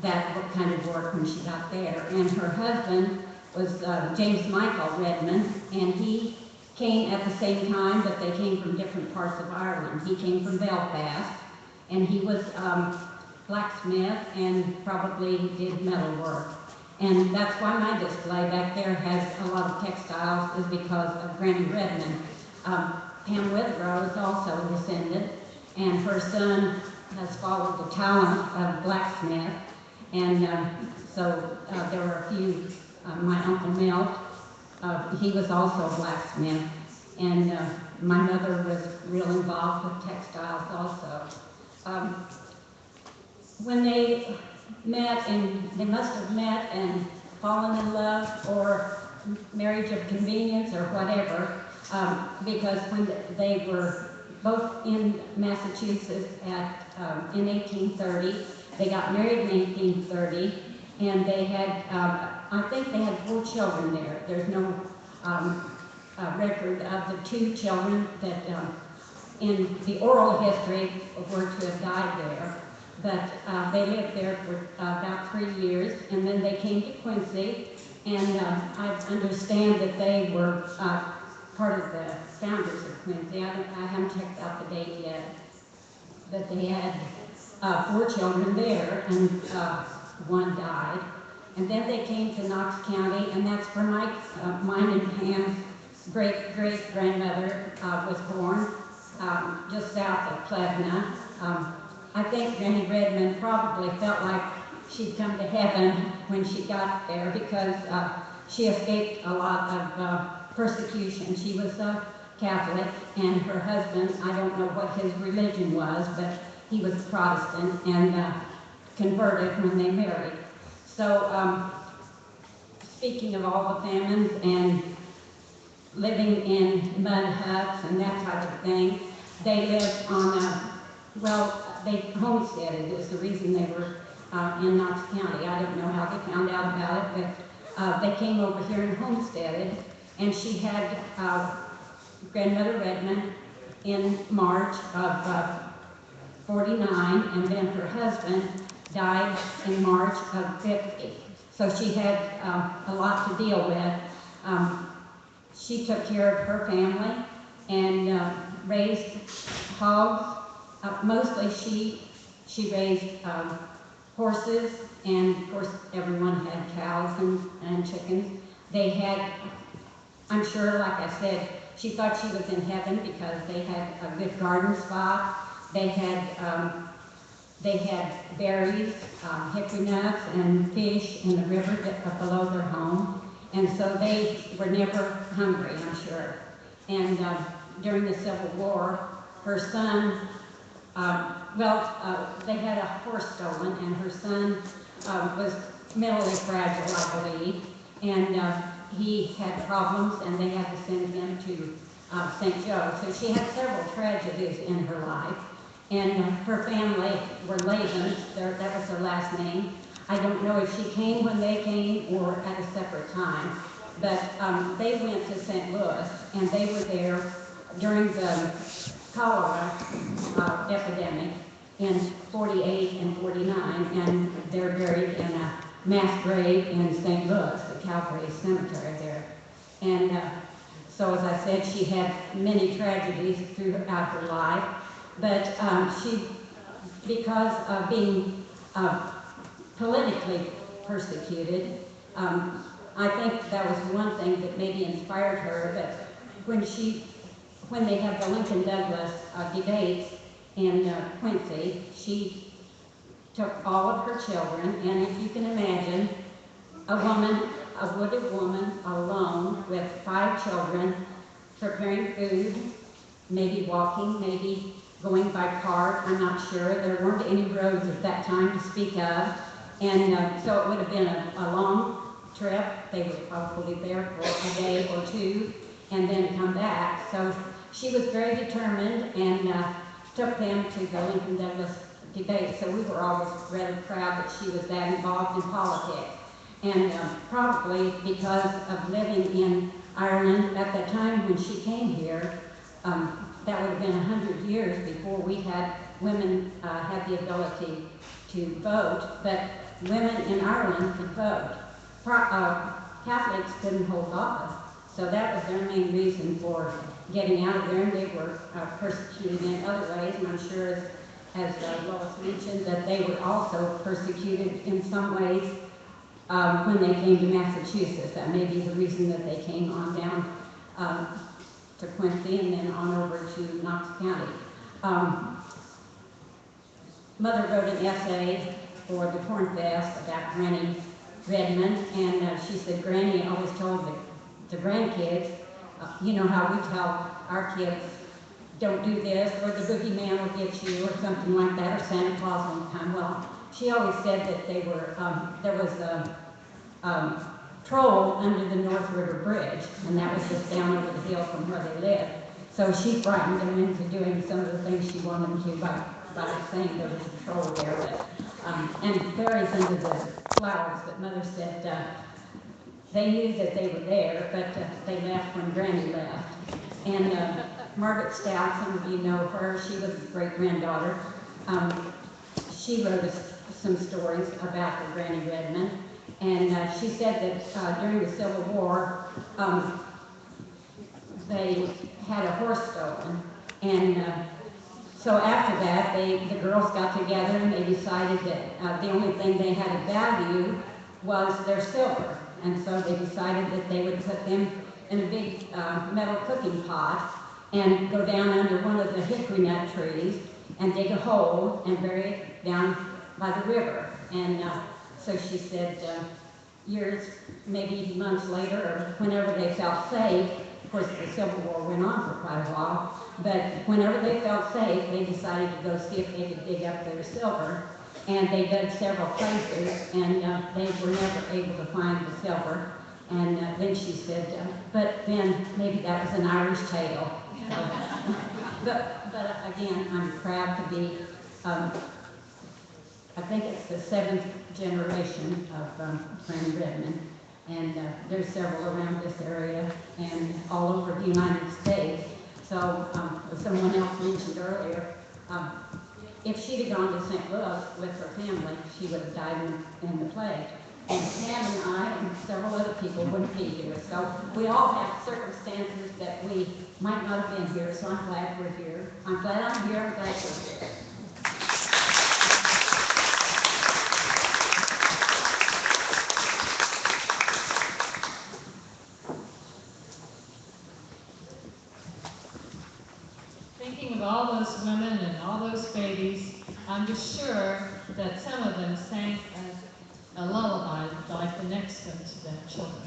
that kind of work when she got there. And her husband was James Michael Redmond, and he came at the same time, but they came from different parts of Ireland. He came from Belfast, and he was blacksmith and probably did metal work. And that's why my display back there has a lot of textiles, is because of Granny Redmond. Pam Withrow is also descended, and her son has followed the talent of blacksmith. And so there were a few, my Uncle Milt, he was also a blacksmith. And my mother was real involved with textiles also. When they met, and they must have met and fallen in love, or marriage of convenience or whatever, because when they were both in Massachusetts in 1830, they got married in 1830, and they had, I think they had 4 children there. There's no record of the 2 children that in the oral history were to have died there. But they lived there for about 3 years, and then they came to Quincy, and I understand that they were part of the founders of Quincy. I haven't checked out the date yet, but they had 4 children there, and 1 died. And then they came to Knox County, and that's where mine and Pam's great-great-grandmother was born, just south of Plevna. I think Granny Redmond probably felt like she'd come to heaven when she got there, because she escaped a lot of persecution. She was a Catholic, and her husband, I don't know what his religion was, but he was a Protestant and converted when they married. So, speaking of all the famines and living in mud huts and that type of thing, they lived on they homesteaded is the reason they were in Knox County. I don't know how they found out about it, but they came over here and homesteaded, and she had Grandmother Redmond in March of 49, and then her husband died in March of 50. So she had a lot to deal with. She took care of her family and raised hogs. Mostly she raised horses, and of course everyone had cows and chickens. They had, I'm sure, like I said, she thought she was in heaven because they had a good garden spot. They had berries, hickory nuts, and fish in the river below their home. And so they were never hungry, I'm sure. And during the Civil War, her son, they had a horse stolen, and her son was mentally fragile, I believe. And he had problems, and they had to send him to St. Joe. So she had several tragedies in her life. And her family were Lavens, that was their last name. I don't know if she came when they came or at a separate time, but they went to St. Louis, and they were there during the cholera epidemic in 48 and 49, and they're buried in a mass grave in St. Louis, the Calvary Cemetery there. And so, as I said, she had many tragedies throughout her life, but because of being politically persecuted, I think that was one thing that maybe inspired her, that when they had the Lincoln-Douglas debates in Quincy, she took all of her children, and if you can imagine, a wooded woman alone with 5 children, preparing food, maybe walking, maybe going by cart, I'm not sure. There weren't any roads at that time to speak of, and so it would have been a long trip. They were probably there for a day or 2 and then come back. So she was very determined and took them to the Lincoln-Douglas debate. So we were always rather proud that she was that involved in politics. And probably because of living in Ireland at the time when she came here, that would have been 100 years before we had women had the ability to vote, but women in Ireland could vote. Catholics couldn't hold office, so that was their main reason for getting out of there, and they were persecuted in other ways, and I'm sure, as Lois mentioned, that they were also persecuted in some ways when they came to Massachusetts. That may be the reason that they came on down to Quincy and then on over to Knox County. Mother wrote an essay for the Corn Fest about Granny Redmond, and she said Granny always told the grandkids, you know how we tell our kids, don't do this, or the boogeyman will get you, or something like that, or Santa Claus will come. Well, she always said that they were, there was troll under the North River Bridge, and that was just down over the hill from where they lived. So she frightened them into doing some of the things she wanted them to by saying there was a troll there, and berries under the flowers. But Mother said they knew that they were there, but they left when Granny left. And Margaret Stout, some of you know her, she was a great-granddaughter. She wrote us some stories about the Granny Redmond, and she said that during the Civil War, they had a horse stolen, and so after that, the girls got together and they decided that the only thing they had of value was their silver, and so they decided that they would put them in a big metal cooking pot and go down under one of the hickory nut trees and dig a hole and bury it down by the river. And so she said years, maybe months later, or whenever they felt safe, of course the Civil War went on for quite a while, but whenever they felt safe, they decided to go see if they could dig up their silver. And they dug several places, and they were never able to find the silver. And then she said, but then maybe that was an Irish tale. But again, I'm proud to be, I think it's the 7th generation of Granny Redmond. And there's several around this area and all over the United States. So as someone else mentioned earlier, if she'd have gone to St. Louis with her family, she would have died in the plague. And Sam and I and several other people wouldn't be here. So we all have circumstances that we might not have been here, so I'm glad we're here. I'm glad I'm here, I'm glad we're here. Thinking of all those women and all those babies, I'm just sure that some of them sang a lullaby like the next one to their children.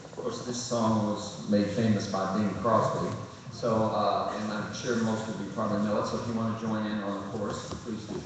Of course, this song was made famous by Bing Crosby. So, and I'm sure most of you probably know it, so if you want to join in on the chorus, please do.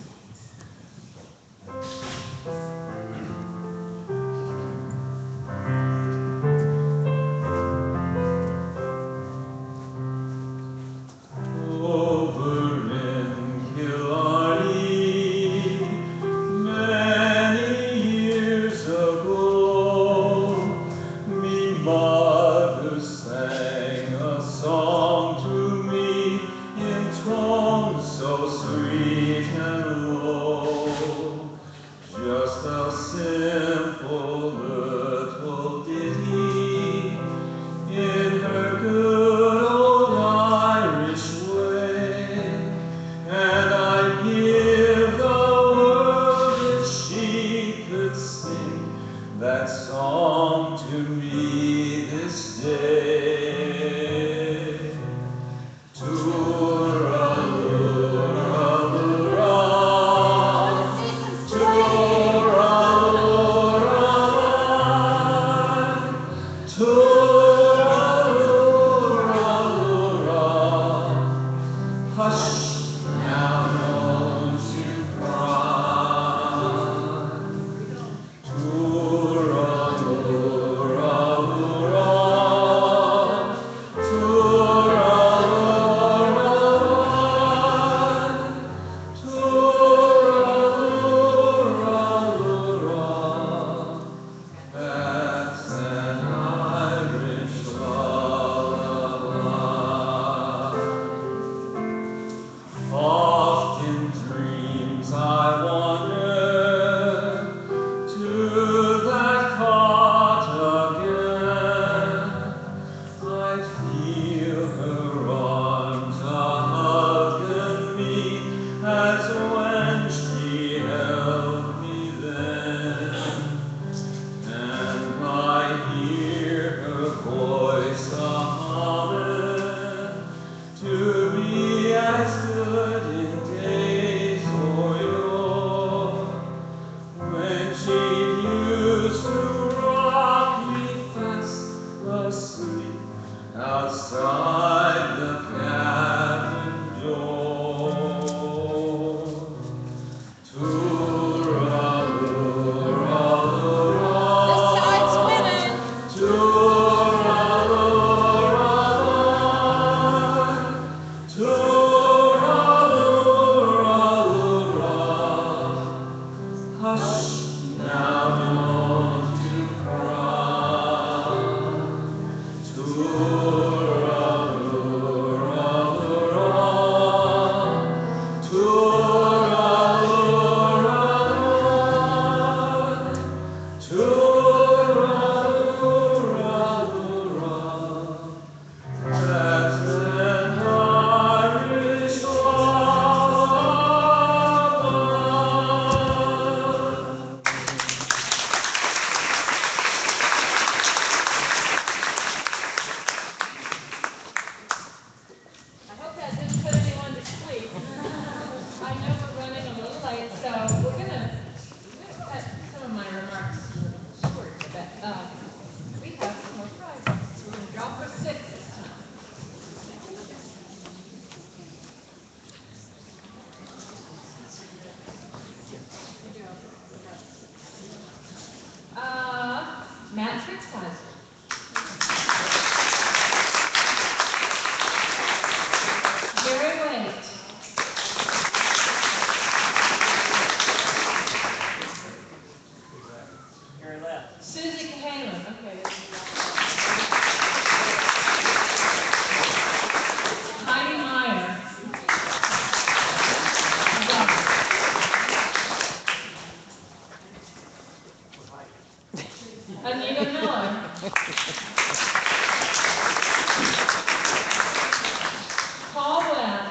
Paul Webb.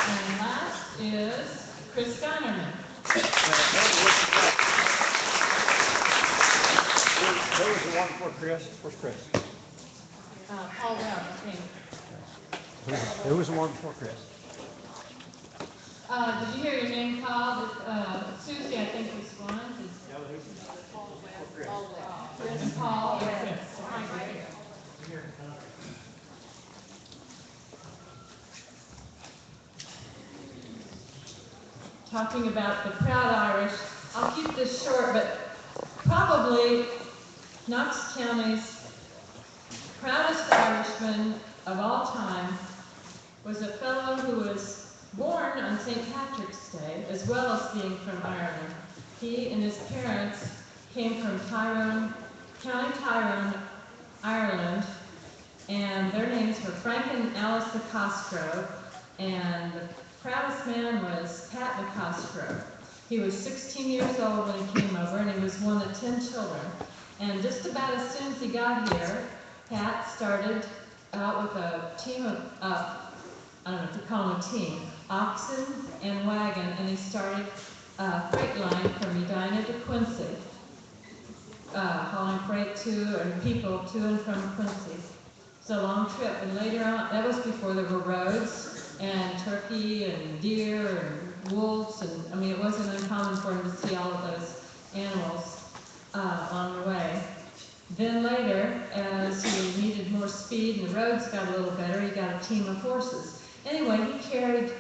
And last is Chris Gunnerman. There was the one for Chris. Where's Chris? Paul Webb, I think. Who was the one before Chris? Did you hear your name called? Susie, I think, was one. And Paul and Chris. Right here. Talking about the proud Irish. I'll keep this short, but probably Knox County's proudest Irishman of all time was a fellow who was born on St. Patrick's Day, as well as being from Ireland. He and his parents came from Tyrone, County Tyrone, Ireland, and their names were Frank and Alice DeCastro, and the proudest man was Pat DeCastro. He was 16 years old when he came over, and he was one of 10 children. And just about as soon as he got here, Pat started out with a team of, I don't know if you call them a team, oxen and wagon, and he started a freight line from Edina to Quincy, hauling freight to and people to and from Quincy. It's a long trip, and later on, that was before there were roads, and turkey and deer and wolves, and I mean, it wasn't uncommon for him to see all of those animals on the way. Then later, as he needed more speed and the roads got a little better, he got a team of horses. Anyway, he carried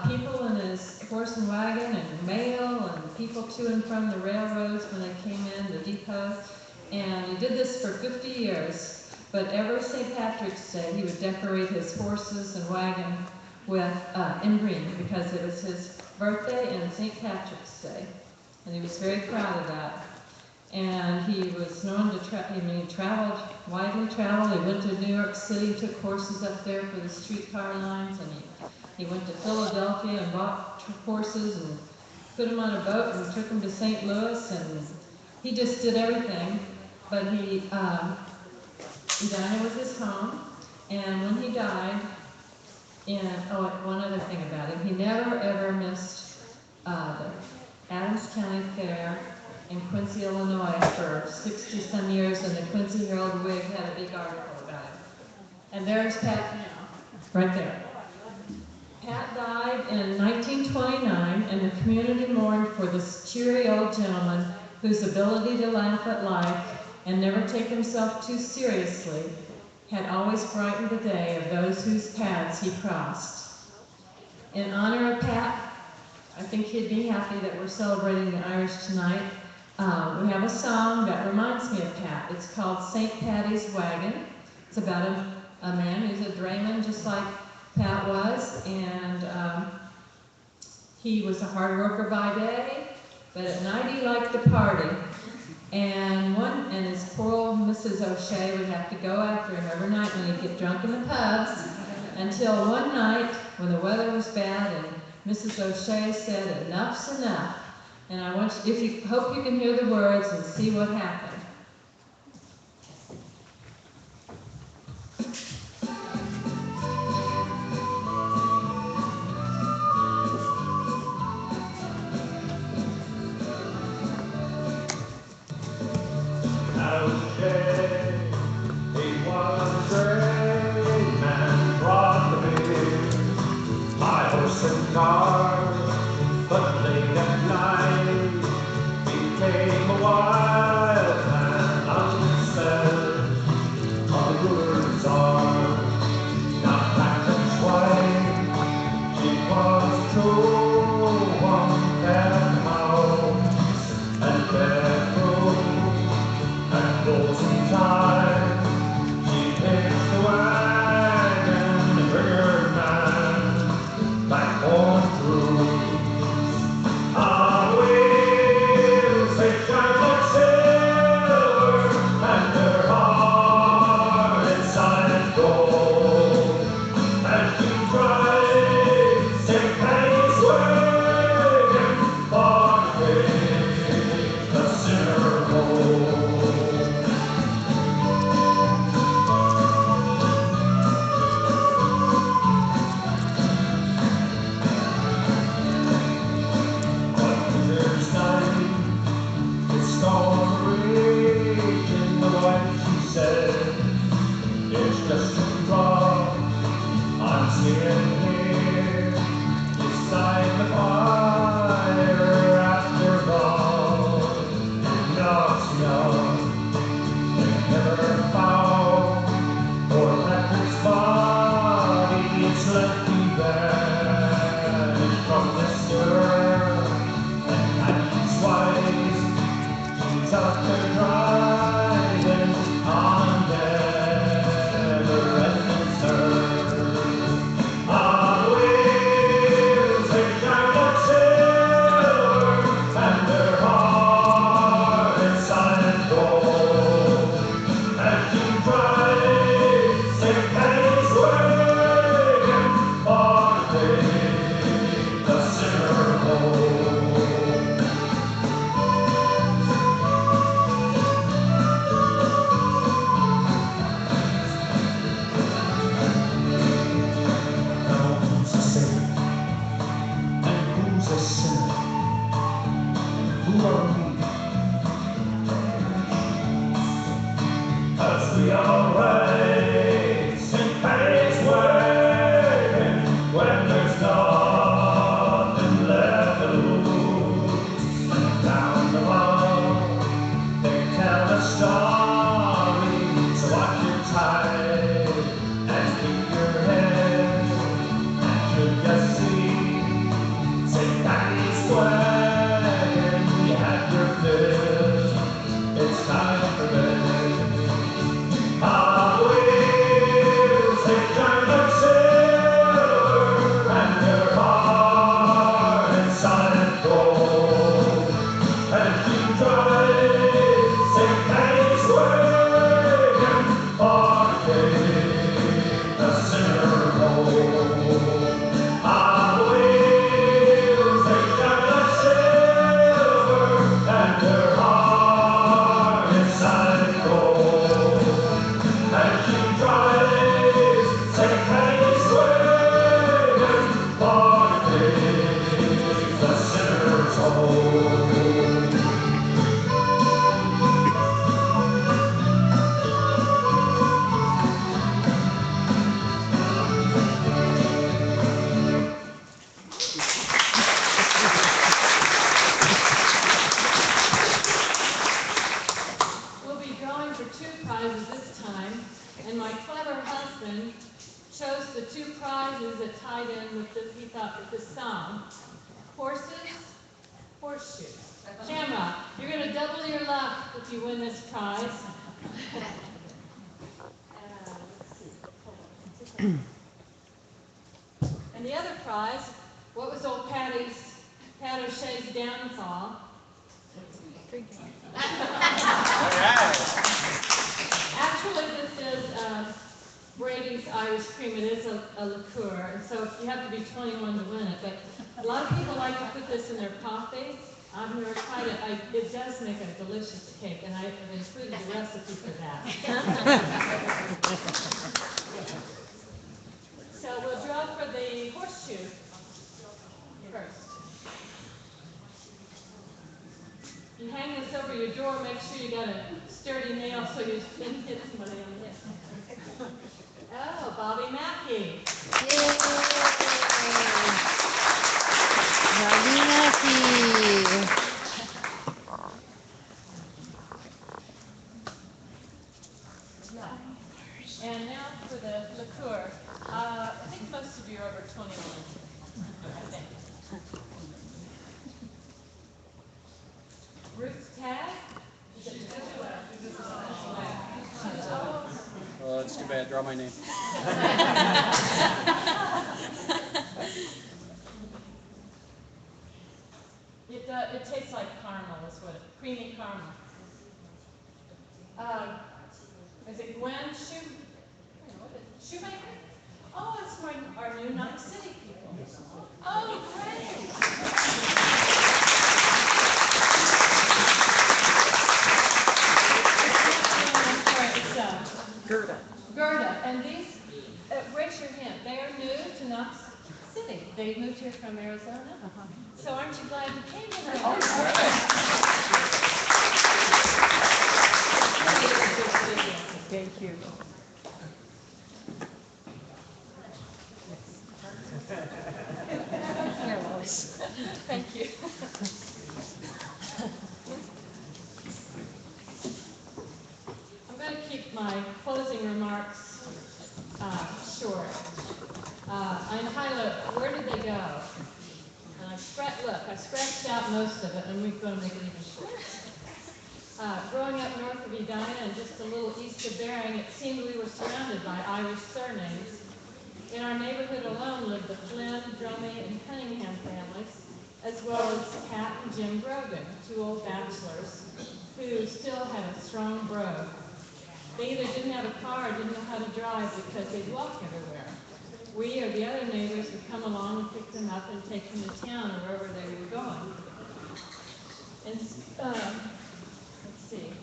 people in his horse and wagon and mail and people to and from the railroads when they came in, the depot. And he did this for 50 years. But every St. Patrick's Day, he would decorate his horses and wagon with in green because it was his birthday and St. Patrick's Day. And he was very proud of that. And he was known to he traveled, widely traveled. He went to New York City, took horses up there for the streetcar lines, and he went to Philadelphia and bought horses and put them on a boat and took them to St. Louis, and he just did everything. But Edina was his home, and when he died, one other thing about him, he never ever missed the Adams County Fair in Quincy, Illinois for 60-some years, and the Quincy Herald-Whig had a big article about him. And there's Pat now, right there. Pat died in 1929, and the community mourned for this cheery old gentleman whose ability to laugh at life and never take himself too seriously had always brightened the day of those whose paths he crossed. In honor of Pat, I think he'd be happy that we're celebrating the Irish tonight. We have a song that reminds me of Pat. It's called St. Paddy's Wagon. It's about a man who's a drayman just like Pat was, and he was a hard worker by day, but at night he liked to party. And his poor old Mrs. O'Shea would have to go after him every night when he'd get drunk in the pubs, until one night when the weather was bad and Mrs. O'Shea said, "Enough's enough." And I want you, hope you can hear the words and see what happened. But late at night became a wild man unsaid. All the words are not black and white. She was true, one bad house and bedroom and closing time. She takes the wagon and her man back on through. On wheels, they shine like silver, and her heart is solid gold. As she drives St. Paddy's wagon far away. be alright. St. Patty's working when there's nothing left to lose. Down the hall, they tell a story, so watch your tide and keep your head. And should you see St. Patty's wagon, you have your fill, it's time for bed. On wheels, they shine like silver, and their heart is solid gold. And she drives St. Patty's wagon, or take the sinner home. On wheels, they shine like silver, and their heart is solid gold. And she drives St. Patty's wagon, or takes the sinner's home. We'll be drawing for 2 prizes this time, and my clever husband chose the 2 prizes that tied in with this, he thought, with this song. Horses, horseshoes. Shamrock, you're going to double your luck if you win this prize. And the other prize, what was old Pat O'Shea's downfall? Actually, this is Brady's Irish Cream. It is a liqueur, and so you have to be 21 to win it. But a lot of people like to put this in their coffee. I've never tried it. It does make a delicious cake, and I've included the recipe for that. So we'll draw for the horseshoe first. You hang this over your door, make sure you got a sturdy nail so you didn't hit somebody on the head. Oh, Bobby Mackey. Yay! Bobby Mackey. And now for the liqueur. I think most of you are over 21, I think. Ruth's tag? Is it Oh, that's too bad. Draw my name. It tastes like caramel, is what creamy caramel. Is it Gwen Shoemaker? Oh, it's our new Knox City people. Oh, great! Gerda, and these, raise your hand, they are new to Knox City. They moved here from Arizona. So aren't you glad you came here? Thank you. Thank you. I'm going to keep my closing remarks short. I entitled it, Where Did They Go? And I scratched out most of it, and we're going to make it even shorter. Growing up north of Edina and just a little east of Bering, it seemed we were surrounded by Irish surnames. In our neighborhood alone lived the Flynn, Drummy, and Cunningham families, as well as Pat and Jim Brogan, 2 old bachelors, who still had a strong brogue. They either didn't have a car or didn't know how to drive because they'd walk everywhere. We or the other neighbors would come along and pick them up and take them to town or wherever they were going. And let's see.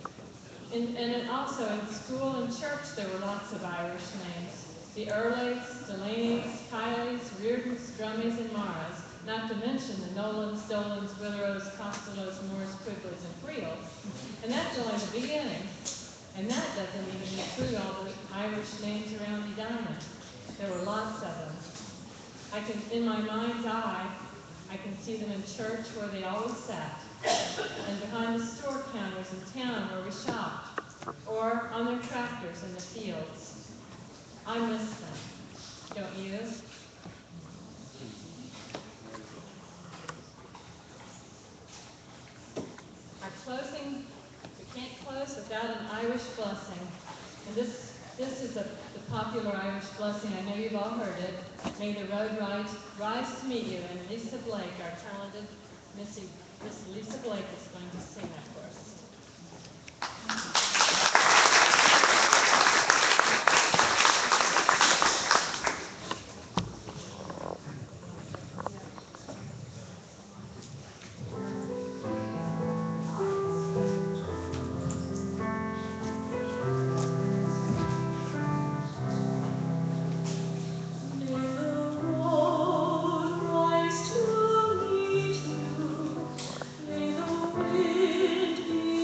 And also in school and church there were lots of Irish names. The Earleys, Delaney's, Kileys, Reardons, Drummies, and Maras, not to mention the Nolans, Dolans, Willerows, Costellos, Moores, Quigleys, and Creoles. And that's only the beginning. And that doesn't even include all the Irish names around Edina. There were lots of them. In my mind's eye, I can see them in church where they always sat, and behind the store counters in town where we shopped, or on their tractors in the fields. I miss them, don't you? Our closing, we can't close without an Irish blessing. And this is the popular Irish blessing. I know you've all heard it. May the road rise to meet you. And Lisa Blake, our talented Miss Lisa Blake, is going to sing that for us. May the wind be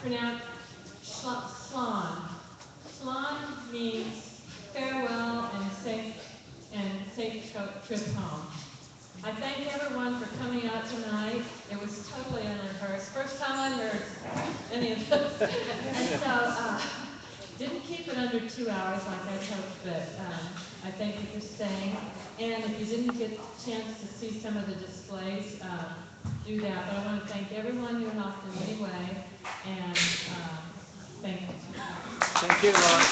pronounced Slan. Slan means farewell and safe trip home. I thank everyone for coming out tonight. It was totally unrehearsed. First time I heard any of this. And so, didn't keep it under 2 hours like I hoped, but I thank you for staying. And if you didn't get a chance to see some of the displays, do that. But I want to thank everyone who helped in any way, and thank you. Thank you, Laura.